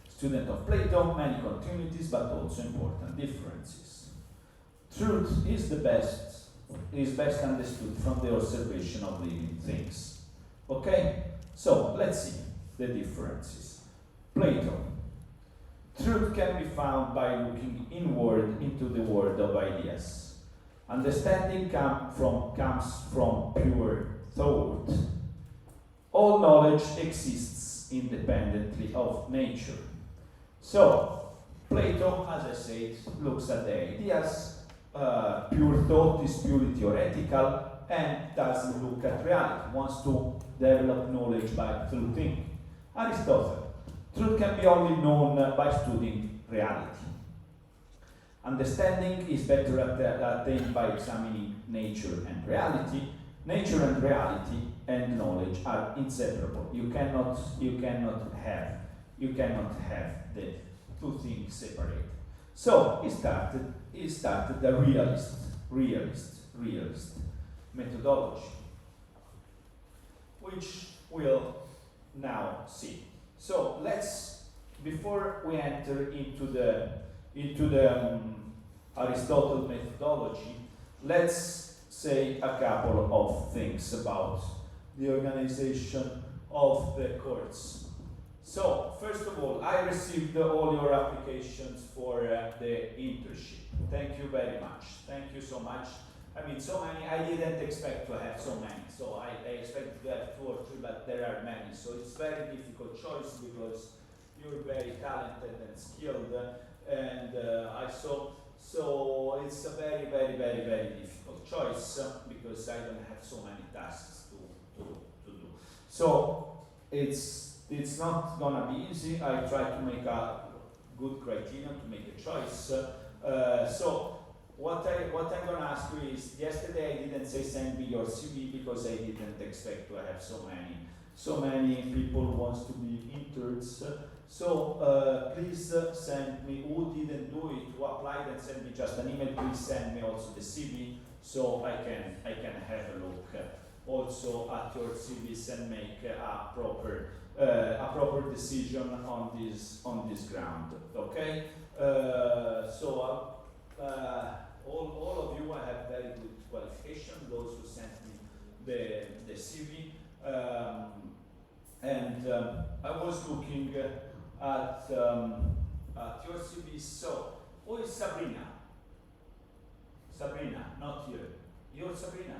student of Plato, many continuities but also important differences. Truth is best understood from the observation of living things. Okay? So, let's see the differences. Plato. Truth can be found by looking inward into the world of ideas. Understanding comes from pure thought. All knowledge exists independently of nature. So, Plato, as I said, looks at the ideas. Pure thought is purely theoretical and doesn't look at reality, wants to develop knowledge through thinking. Aristotle, truth can be only known by studying reality. Understanding is better attained by examining nature and reality. Nature and reality and knowledge are inseparable. You cannot have the two things separate. So he started the realist methodology, which we'll now see. So before we enter into the Aristotle methodology, let's say a couple of things about the organization of the course. So, first of all, I received all your applications for the internship. Thank you very much. Thank you so much. I mean, so many, I didn't expect to have so many. So I expected to have 2 or 3, but there are many. So it's very difficult choice because you're very talented and skilled. And so it's a very, very, very, very difficult choice because I don't have so many tasks to do. So it's not gonna be easy. I try to make a good criterion to make a choice. So what I'm gonna ask you is, yesterday I didn't say send me your CV because I didn't expect to have so many so many people wants to be interns. So please send me, who didn't do it, who applied and send me just an email, please send me also the CV so I can have a look also at your CVs and make a proper decision on this ground. Okay, so all of you have very good qualification. Those who sent me the CV, and I was looking at your CV. So who is Sabrina? Sabrina, not you. You're Sabrina.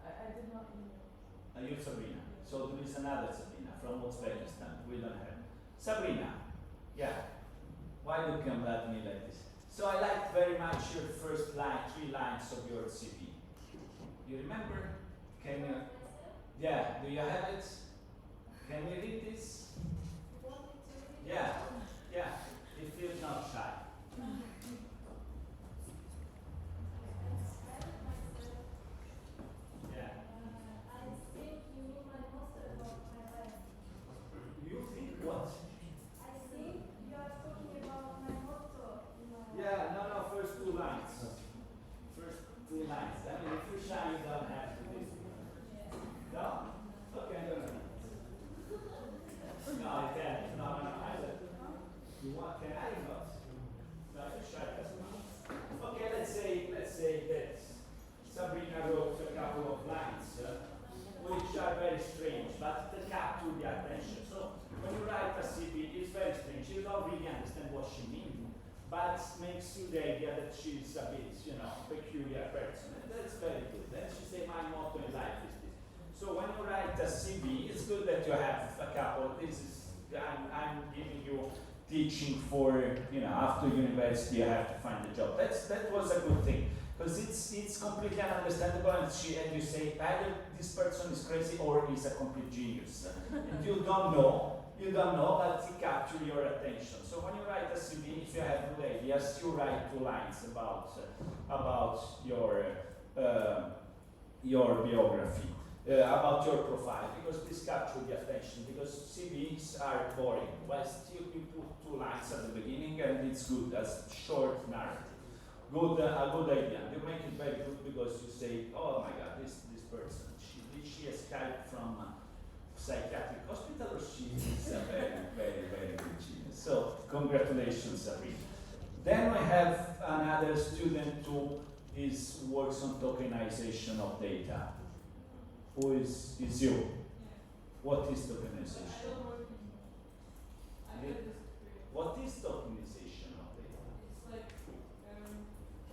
I did not email. You're Sabrina. So there is another Sabrina from Uzbekistan. We don't have. Sabrina, yeah. Why you come at me like this? So I liked very much your first line, 3 lines of your CV. You remember? Can you? Yeah. Do you have it? Can you read this? Yeah. Yeah. If you're not shy. Yeah. You think what? Yeah, no, first 2 lines. First 2 lines. I mean, if you're shy, you don't have to do it. No? Okay, no. No, I can't. No, I don't. You want, can I not? No, you're shy. Okay, let's say that Sabrina wrote a couple of lines, which are very strange, but they capture the attention. So when you write a CV, it's very strange. You don't really understand what she means, but makes you the idea that she's a bit, peculiar person. And that's very good. Then she say, my motto in life is this. So when you write a CV, it's good that you have a couple. This is, I'm giving you teaching for, after university you have to find a job. That was a good thing. Because it's completely ununderstandable, and you say either this person is crazy or he's a complete genius. And you don't know, but he captures your attention. So when you write a CV, if you have good ideas, you write 2 lines about your biography, about your profile, because this captures the attention. Because CVs are boring. Whilst you put 2 lines at the beginning, and it's good as short narrative. A good idea. You make it very good because you say, oh my God, this person, she escaped from a psychiatric hospital, or she is a very, very, very good genius. So congratulations, Sabrina. Then we have another student who works on tokenization of data. Who is you? What is tokenization? What is tokenization of data? It's like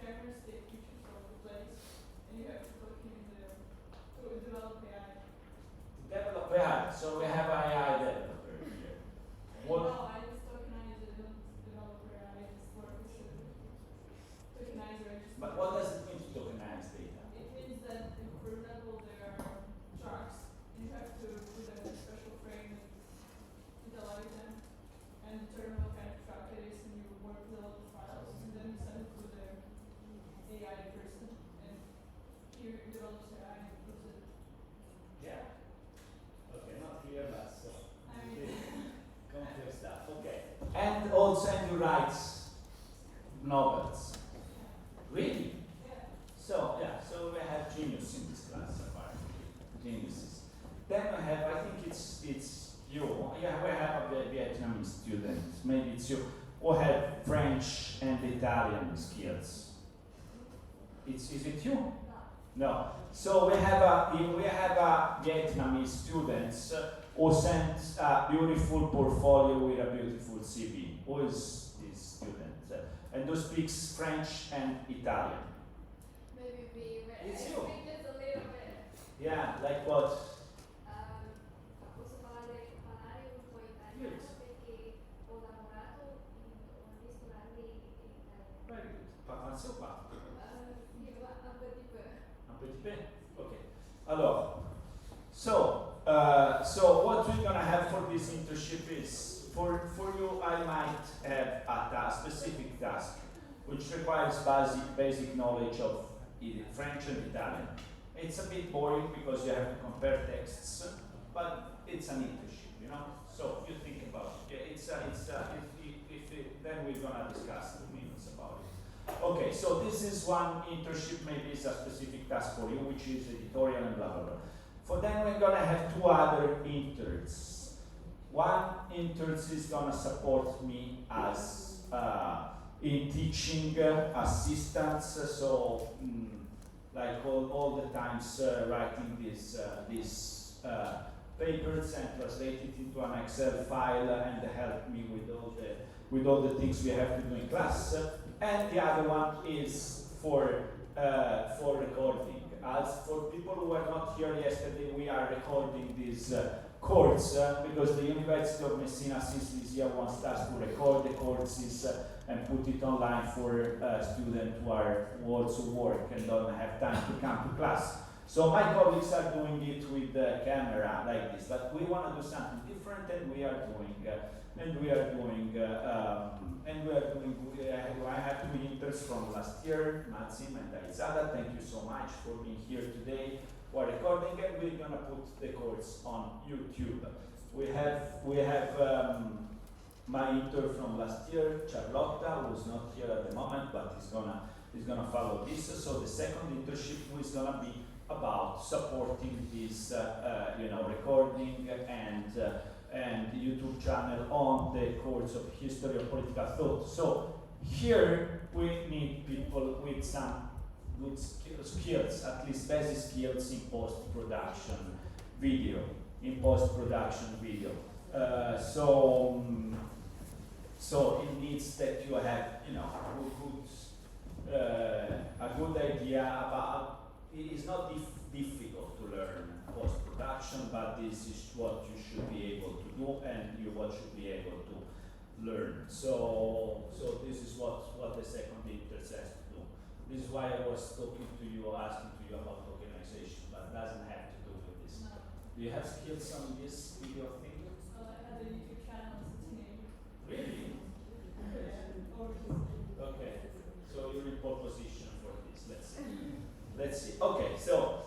cameras take pictures of the place, and you have to plug in to develop AI. Develop AI. So we have AI developer here. What? No, I just tokenize it, don't develop AI. I just work with the tokenizer. But what does it mean to tokenize data? It means that, for example, there are charts, and you have to put them in a special frame and utilize them, and determine what kind of track it is, and you work with all the files, and then you send it to the AI person, and he develops AI and puts it. Yeah. Okay, not clear, but so. I mean, Complex stuff. Okay. And also, you write novels. Really? yeah. So we have genius in this class, apparently. Geniuses. Then we have, I think it's you. Yeah, we have a Vietnamese student. Maybe it's you. Who have French and Italian skills. Is it you? No. So we have a Vietnamese students who sent a beautiful portfolio with a beautiful CV. Who is this student? And who speaks French and Italian? Maybe It's I you. speak just a little bit. Yeah, like what? Posso parlare un po' italiano Yes. perché ho lavorato ho ristorante in Italia. Very good. Parle français ou pas? Sì, ma un petit peu. Un petit peu? Okay. Alors, so what we're gonna have for this internship is, for you, I might have a task, specific task, which requires basic knowledge of French and Italian. It's a bit boring because you have to compare texts, but it's an internship, you know. So you think about it. Yeah, then we're gonna discuss 2 minutes about it. Okay, so this is one internship. Maybe it's a specific task for you, which is editorial and blah blah blah. For then we're gonna have 2 other interns. One intern is gonna support me as in teaching assistance. So like all the times writing these papers and translate it into an Excel file and help me with all the things we have to do in class. And the other one is for recording. As for people who were not here yesterday, we are recording this course because the University of Messina since this year wants us to record the courses and put it online for students who also work and don't have time to come to class. So my colleagues are doing it with the camera like this, but we want to do something different, and we are doing. I have 2 interns from last year, Maxim and Aizada. Thank you so much for being here today. We're recording, and we're gonna put the course on YouTube. We have my intern from last year, Charlotta, who's not here at the moment, but is gonna follow this. So the second internship is gonna be about supporting this, recording and YouTube channel on the course of history of political thought. So here we need people with some good skills, at least basic skills in post-production video. So it needs that you have, a good idea about. It is not difficult to learn post-production, but this is what you should be able to do, and what should be able to learn. So this is what the second intern has to do. This is why I was talking to you, asking to you about organization, but it doesn't have to do with this. No. Do you have skills on this video thing? I had a YouTube channel as a teenager. Really? And overseas. Okay. So you're in pole position for this. Let's see. Okay, so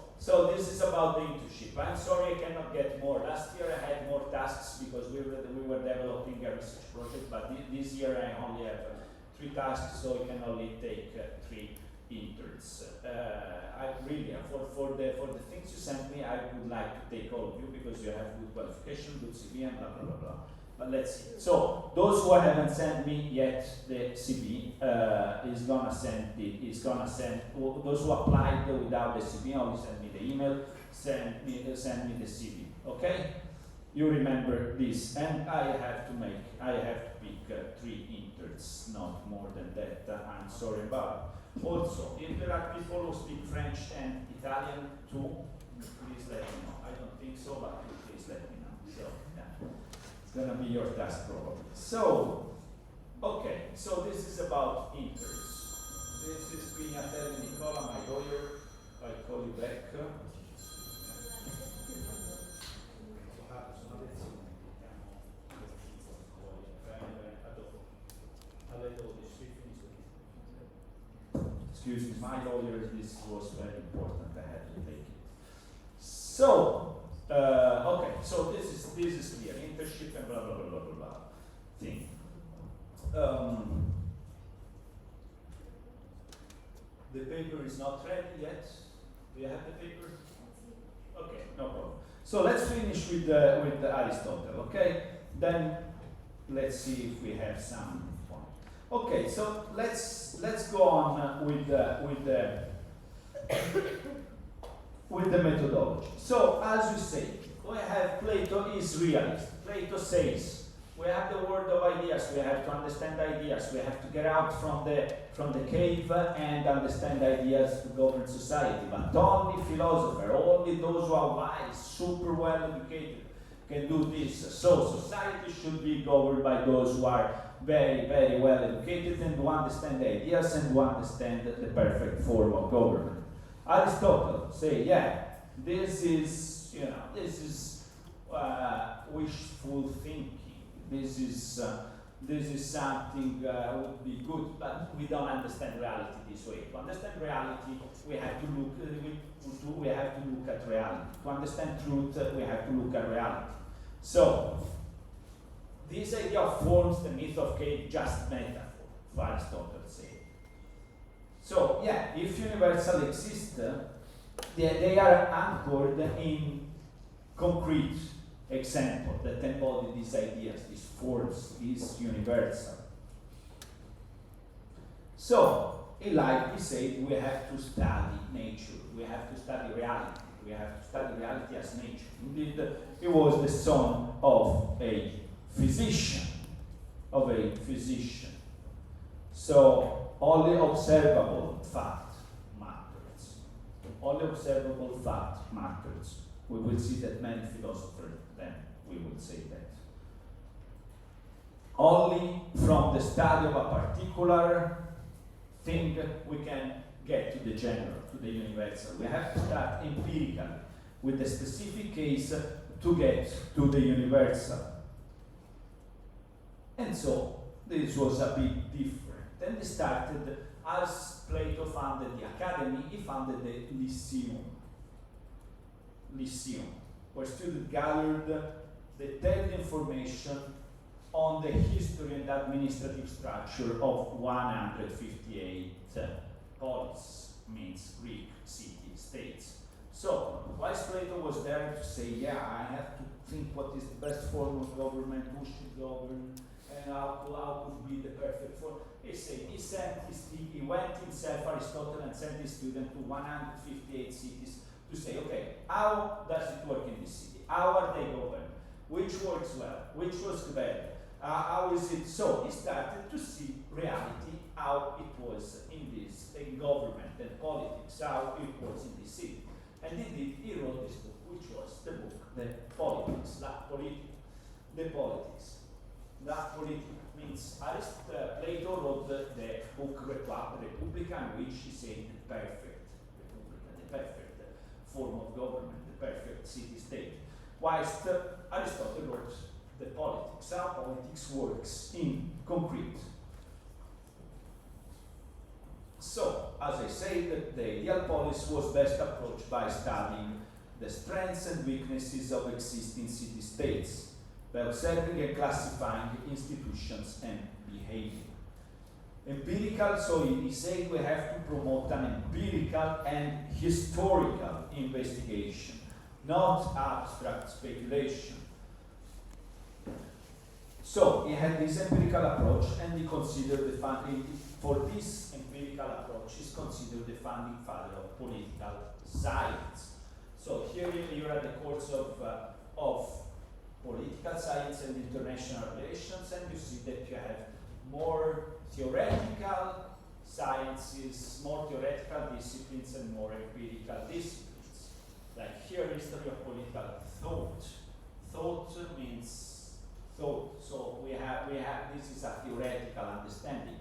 this is about the internship. I'm sorry I cannot get more. Last year I had more tasks because we were developing a research project, but this year I only have 3 tasks, so I can only take 3 interns. I really, for the things you sent me, I would like to take all of you because you have good qualification, good CV, and blah blah blah blah. But let's see. So those who haven't sent me yet the CV is gonna send. Those who applied without the CV only send me the email. Send me the CV. Okay? You remember this, and I have to pick 3 interns, not more than that. I'm sorry about it. Also, if there are people who speak French and Italian too, please let me know. I don't think so, but please let me know. So yeah. Gonna be your task probably. So, okay, so this is about interns. This is Pignatelli Nicola, my lawyer. I call you back. Excuse me, my lawyer, this was very important, I had to take it. So, okay, so this is clear, internship and blah blah blah blah blah blah thing. The paper is not ready yet. Do you have the paper? Okay, no problem. So let's finish with Aristotle, okay? Then let's see if we have some point. Okay, so let's go on with the methodology. So as you say, we have Plato is realist. Plato says we have the world of ideas. We have to understand ideas. We have to get out from the cave and understand ideas to govern society. But only philosophers, only those who are wise, super well educated, can do this. So society should be governed by those who are very, very well educated and who understand the ideas and who understand the perfect form of government. Aristotle say, yeah, this is wishful thinking. This is this is something would be good, but we don't understand reality this way. To understand reality, we have to look. We have to look at reality. To understand truth, we have to look at reality. So, this idea of forms the myth of cave just metaphor, Aristotle said. So, yeah, if universal exist, they are anchored in concrete example that embody these ideas, these forms, is universal. So, like we said, we have to study nature, we have to study reality, we have to study reality as nature. Indeed, he was the son of a physician, So, only observable fact matters. Only observable fact matters. We will see that many philosophers then we will say that. Only from the study of a particular thing we can get to the general, to the universal. We have to start empirically with the specific case to get to the universal. And so this was a bit different. Then they started, as Plato founded the academy, he founded the Lyceum, where students gathered detailed information on the history and administrative structure of 158 polis, means Greek city-states. So, whilst Plato was there to say, yeah, I have to think what is the best form of government, who should govern, and how could be the perfect form, he went himself, Aristotle, and sent his student to 158 cities to say, okay, how does it work in this city? How are they governed? Which works well? Which works better? How is it? So he started to see reality, how it was in government and politics, how it was in the city. And indeed, he wrote this book, which was the book, The Politics, La Politica. The Politics. La Politica means Plato wrote the book Republica, in which he said the perfect Republica, the perfect form of government, the perfect city-state. Whilst Aristotle wrote the Politics, how politics works in concrete. So, as I said, the ideal polis was best approached by studying the strengths and weaknesses of existing city-states, by observing and classifying institutions and behavior. Empirical, so he said we have to promote an empirical and historical investigation, not abstract speculation. So he had this empirical approach, and he considered the funding for this empirical approach is considered the founding father of political science. So here you are the course of political science and international relations, and you see that you have more theoretical sciences, more theoretical disciplines, and more empirical disciplines. Like here, history of political thought. Thought means thought. So we have this is a theoretical understanding.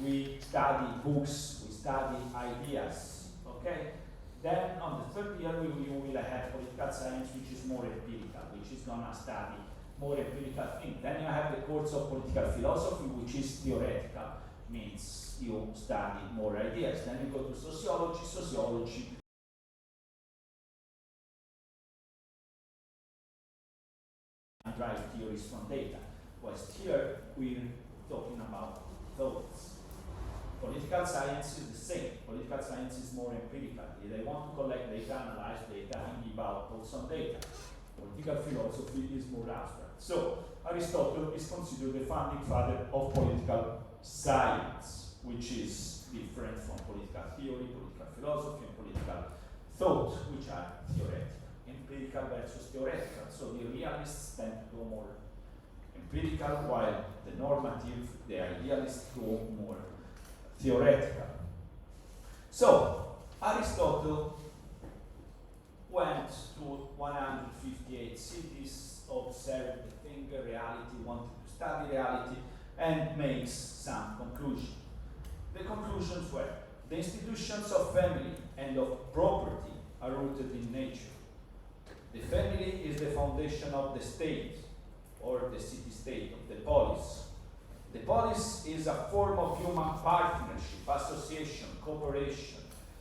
We study books, we study ideas. Okay. Then on the third year, we will have political science, which is more empirical, which is going to study more empirical things. Then you have the course of political philosophy, which is theoretical, means you study more ideas. Then you go to sociology and drive theories from data. Whilst here, we're talking about thoughts. Political science is the same. Political science is more empirical. They want to collect data, analyze data, and give outputs on data. Political philosophy is more abstract. So Aristotle is considered the founding father of political science, which is different from political theory, political philosophy, and political thought, which are theoretical. Empirical versus theoretical. So the realists tend to go more empirical, while the normative, the idealists go more theoretical. So, Aristotle went to 158 cities, observed the thing, reality, wanted to study reality, and makes some conclusions. The conclusions were, the institutions of family and of property are rooted in nature. The family is the foundation of the state, or the city-state, of the polis. The polis is a form of human partnership, association, cooperation,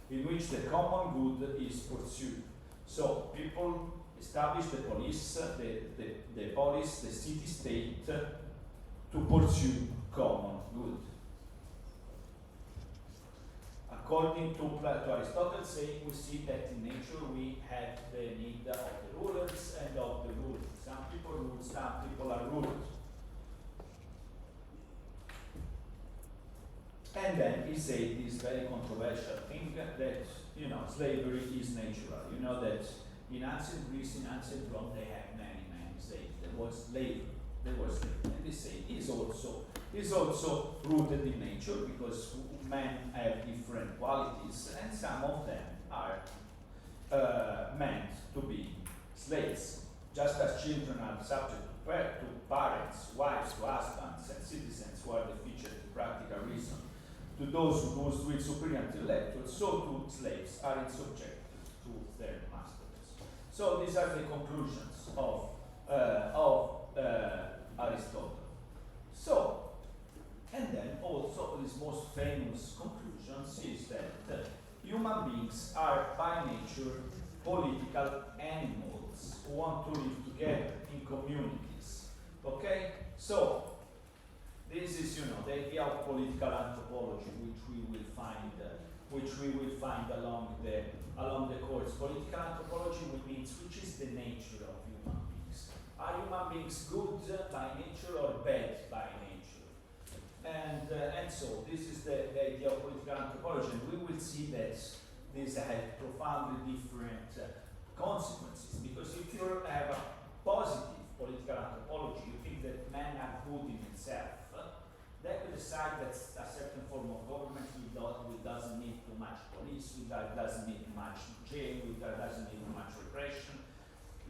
in which the common good is pursued. So people establish the police, the polis, the city-state, to pursue common good. According to Aristotle, we see that in nature we have the need of the rulers and of the ruled. Some people rule, some people are ruled. And then he said this very controversial thing that, slavery is natural. You know that in ancient Greece, in ancient Rome, they had many slaves. There was slavery. And they say is also rooted in nature because men have different qualities and some of them are meant to be slaves. Just as children are subject to parents, wives, to husbands, and citizens who are the featured practical reason to those who with superior intellectuals, so too slaves are subject to their masters. So these are the conclusions of Aristotle. So, and then also his most famous conclusions is that human beings are by nature political animals who want to live together in communities. Okay? So, this is, the idea of political anthropology, which we will find along the course. Political anthropology means which is the nature of human beings. Are human beings good by nature or bad by nature? And so this is the idea of political anthropology, and we will see that these have profoundly different consequences. Because if you have a positive political anthropology, you think that men are good in itself. Then we decide that a certain form of government doesn't need too much police, doesn't need too much jail, doesn't need too much repression.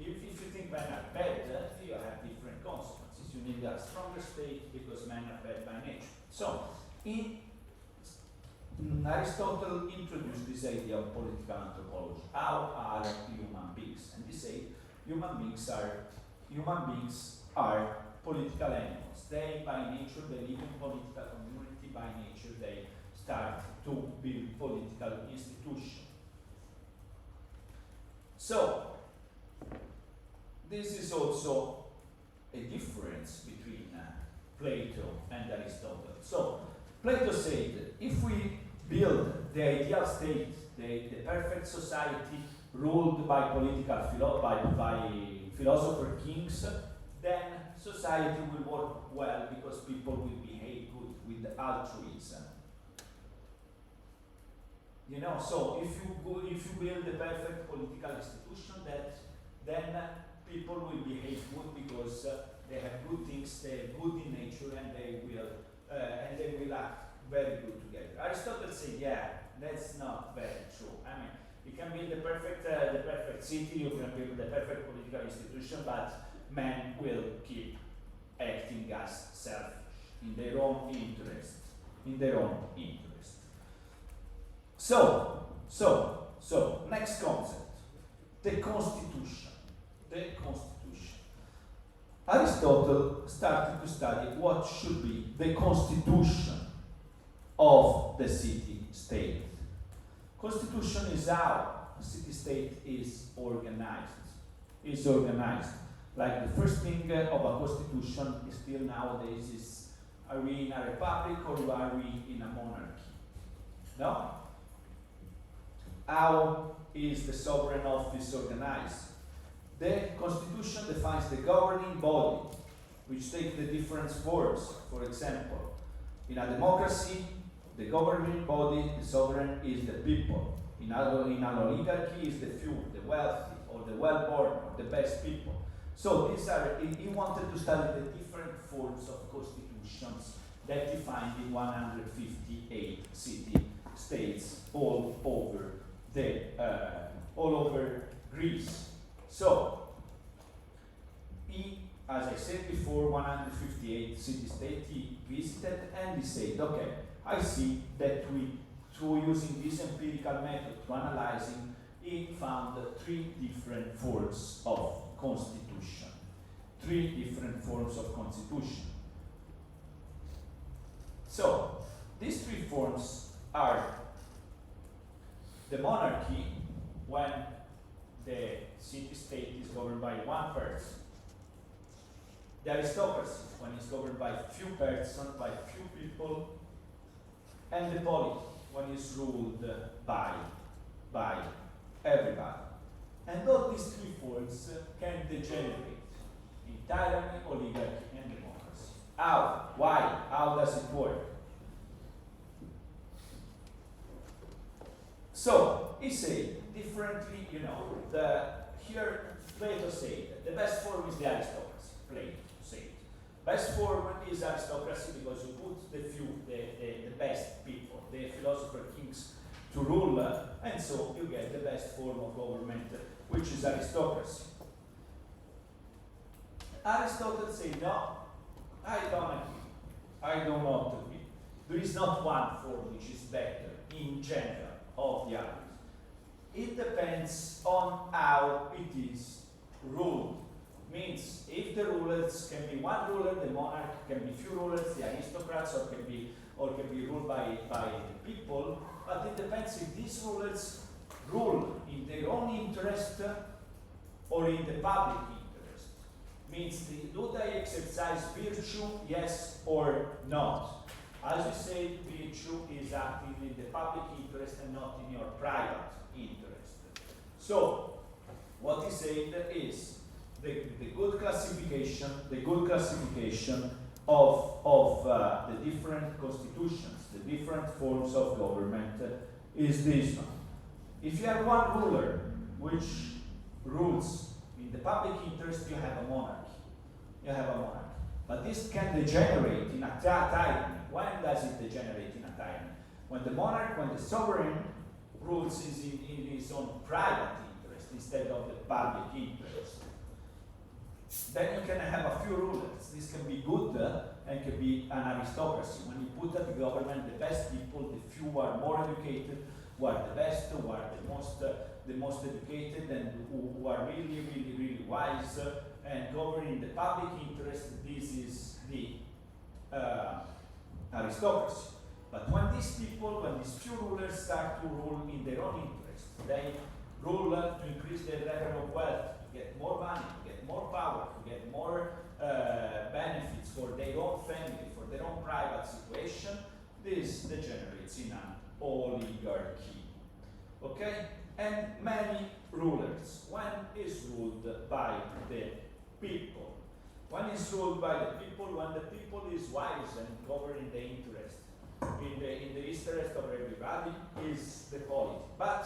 If you think men are bad, you have different consequences. You need a stronger state because men are bad by nature. So, Aristotle introduced this idea of political anthropology. How are human beings? And he said human beings are political animals. They, by nature, they live in political community. By nature, they start to build political institutions. So, this is also a difference between Plato and Aristotle. So, Plato said, if we build the ideal state, the perfect society ruled by by philosopher kings, then society will work well because people will behave good with altruism. So if you build a perfect political institution, then people will behave good because they have good things, they are good in nature, and they will act very good together. Aristotle said, yeah, that's not very true. I mean, you can build the perfect city, you can build the perfect political institution, but men will keep acting as selfish in their own interest. So next concept, the Constitution. Aristotle started to study what should be the constitution of the city-state. Constitution is how a city-state is organized. Like the first thing of a constitution is still nowadays is, are we in a republic or are we in a monarchy? No? How is the sovereign office organized? The constitution defines the governing body, which takes the different forms. For example, in a democracy, the governing body, the sovereign, is the people. In an oligarchy is the few, the wealthy, or the well-born, or the best people. So he wanted to study the different forms of constitutions that he find in 158 city-states all over Greece. So, as I said before, 158 city-states he visited, and he said, okay, I see that through using this empirical method to analyzing, he found three different forms of constitution. So, these three forms are the monarchy, when the city-state is governed by one person. The aristocracy, when it's governed by few persons, by few people. And the polity, when it's ruled by everybody. And all these three forms can degenerate in tyranny, oligarchy, and democracy. How? Why? How does it work? So, he said differently, here Plato said the best form is the aristocracy. Plato said. Best form is aristocracy because you put the best people, the philosopher kings to rule, and so you get the best form of government, which is aristocracy. Aristotle said, no, I don't agree. I do not agree. There is not one form which is better in general of the others. It depends on how it is ruled. Means if the rulers can be one ruler, the monarch can be few rulers, the aristocrats, or can be ruled by the people. But it depends if these rulers rule in their own interest or in the public interest. Means do they exercise virtue, yes or not? As we say, virtue is acting in the public interest and not in your private interest. So, what he said is the good classification of the different constitutions, the different forms of government is this one. If you have one ruler which rules in the public interest, you have a monarchy. But this can degenerate in a tyranny. When does it degenerate in a tyranny? When the sovereign rules in his own private interest instead of the public interest. Then you can have a few rulers. This can be good and can be an aristocracy. When you put at the government the best people, the few who are more educated, who are the best, who are the most educated, and who are really, really, really wise, and governing the public interest, this is the aristocracy. But when these few rulers start to rule in their own interest, they rule to increase their level of wealth, to get more money, to get more power, to get more benefits for their own family, for their own private situation, this degenerates in an oligarchy. Okay? And many rulers, one is ruled by the people. One is ruled by the people when the people is wise and governing the interest. In the interest of everybody is the polity. But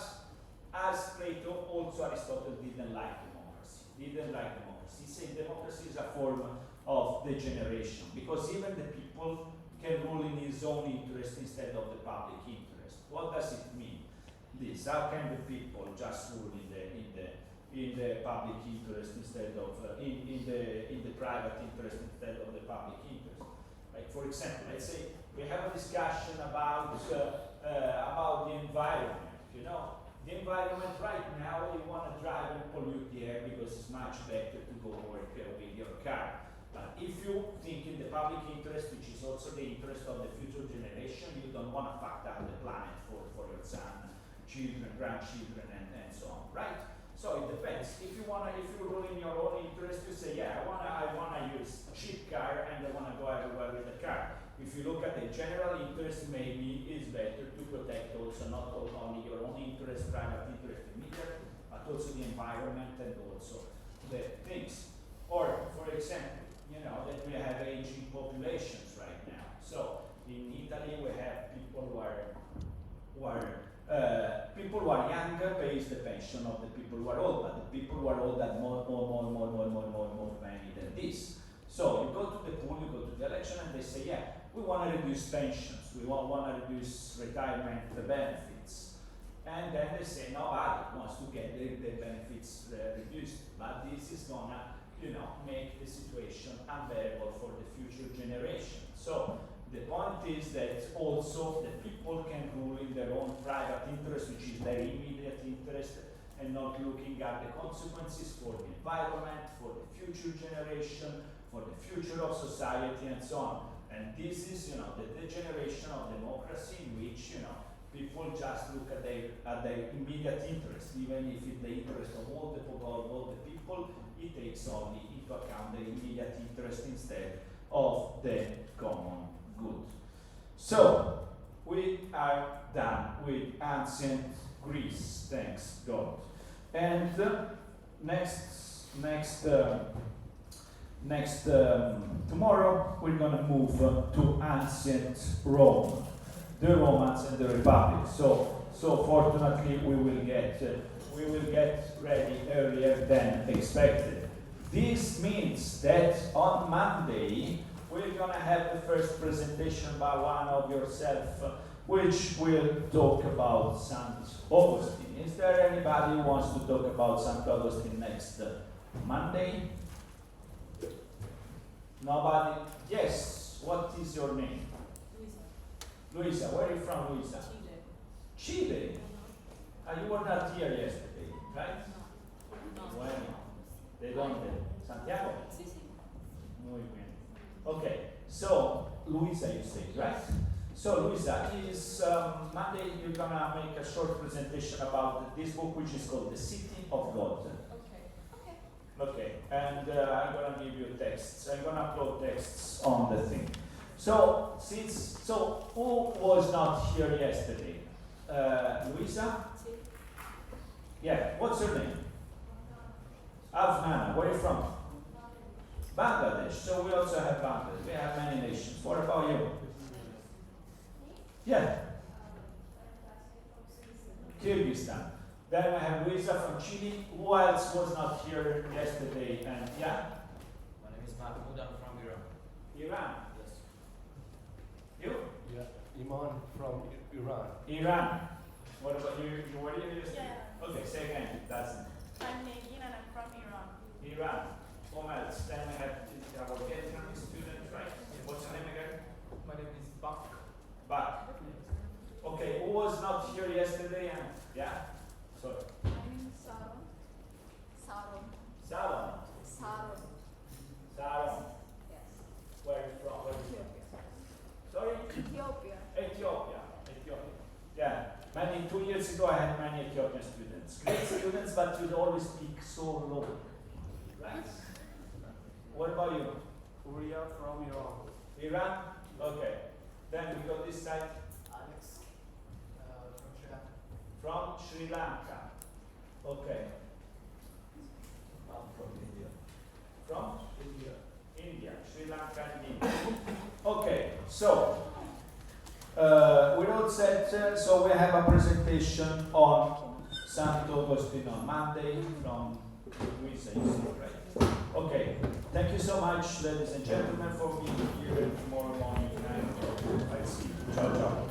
as Plato, also Aristotle didn't like democracy. He said democracy is a form of degeneration because even the people can rule in his own interest instead of the public interest. What does it mean? This, how can the people just rule in the public interest instead of in the private interest instead of the public interest? Like for example, let's say we have a discussion about the environment. The environment right now, you want to drive and pollute the air because it's much better to go work with your car. But if you think in the public interest, which is also the interest of the future generation, you don't want to fuck up the planet for your son, children, grandchildren, and so on, right? So it depends. If you rule in your own interest, you say, yeah, I wanna use a cheap car and I wanna go everywhere with the car. If you look at the general interest, maybe it's better to protect also not only your own interest, private interest immediately, but also the environment and also the things. Or, for example, that we have aging populations right now. So in Italy, we have people who are younger pays the pension of the people who are old, but the people who are old have more money than this. So you go to the pool, you go to the election, and they say, yeah, we want to reduce pensions, we want to reduce retirement benefits. And then they say, nobody wants to get their benefits reduced, but this is gonna, make the situation unbearable for the future generation. So the point is that also the people can rule in their own private interest, which is their immediate interest, and not looking at the consequences for the environment, for the future generation, for the future of society, and so on. And this is, you know, the degeneration of democracy in which, you know, people just look at their immediate interest, even if it's the interest of all the people, it takes only into account the immediate interest instead of the common good. So, we are done with ancient Greece, thanks God. And tomorrow we're gonna move to ancient Rome, the Romans and the Republic. So fortunately we will get ready earlier than expected. This means that on Monday we're gonna have the first presentation by one of yourself, which will talk about St. Augustine. Is there anybody who wants to talk about St. Augustine next Monday? Nobody? Yes. What is your name? Luisa. Where are you from, Luisa? Chile. Chile? You were not here yesterday, right? Bueno. ¿De dónde? Santiago? Sí, sí. Muy bien. Okay, so Luisa, you say, right? So Luisa, is Monday you're gonna make a short presentation about this book, which is called The City of God. Okay, and I'm gonna give you texts. I'm gonna upload texts on the thing. So who was not here yesterday? Luisa? Yeah. What's her name? Afnana. Where are you from? Bangladesh. So we also have Bangladesh. We have many nations. What about you? Yeah. Kyrgyzstan. Then I have Luisa from Chile. Who else was not here yesterday? And yeah? My name is Mahmoud, I'm from Iran. Iran. Yes. You? Yeah, Iman from Iran. Iran. What about you? You were here yesterday? Yeah. Okay, say again. It doesn't. I'm Negin and I'm from Iran. Iran. Whom else? Then I have our Vietnamese student, right? What's your name again? My name is Bak. Bak. Okay, who was not here yesterday? And yeah? Sorry. I'm Saron. Saron. Saron. Saron. Saron. Yes. Where are you from? Where are you from? Sorry? Ethiopia. Ethiopia. Ethiopia. Yeah. 2 years ago I had many Ethiopian students. Great students, but you'd always speak so low. Right? What about you? Uriya from Iran. Iran? Okay. Then we got this side Alex from Sri Lanka. from Sri Lanka. Okay. I'm from India. From? India. India. Sri Lanka and India. Okay, so we're all set. So we have a presentation on St. Augustine on Monday from Luisa, you see, right? Okay, thank you so much, ladies and gentlemen, for being here tomorrow morning. And I see you. Ciao, ciao.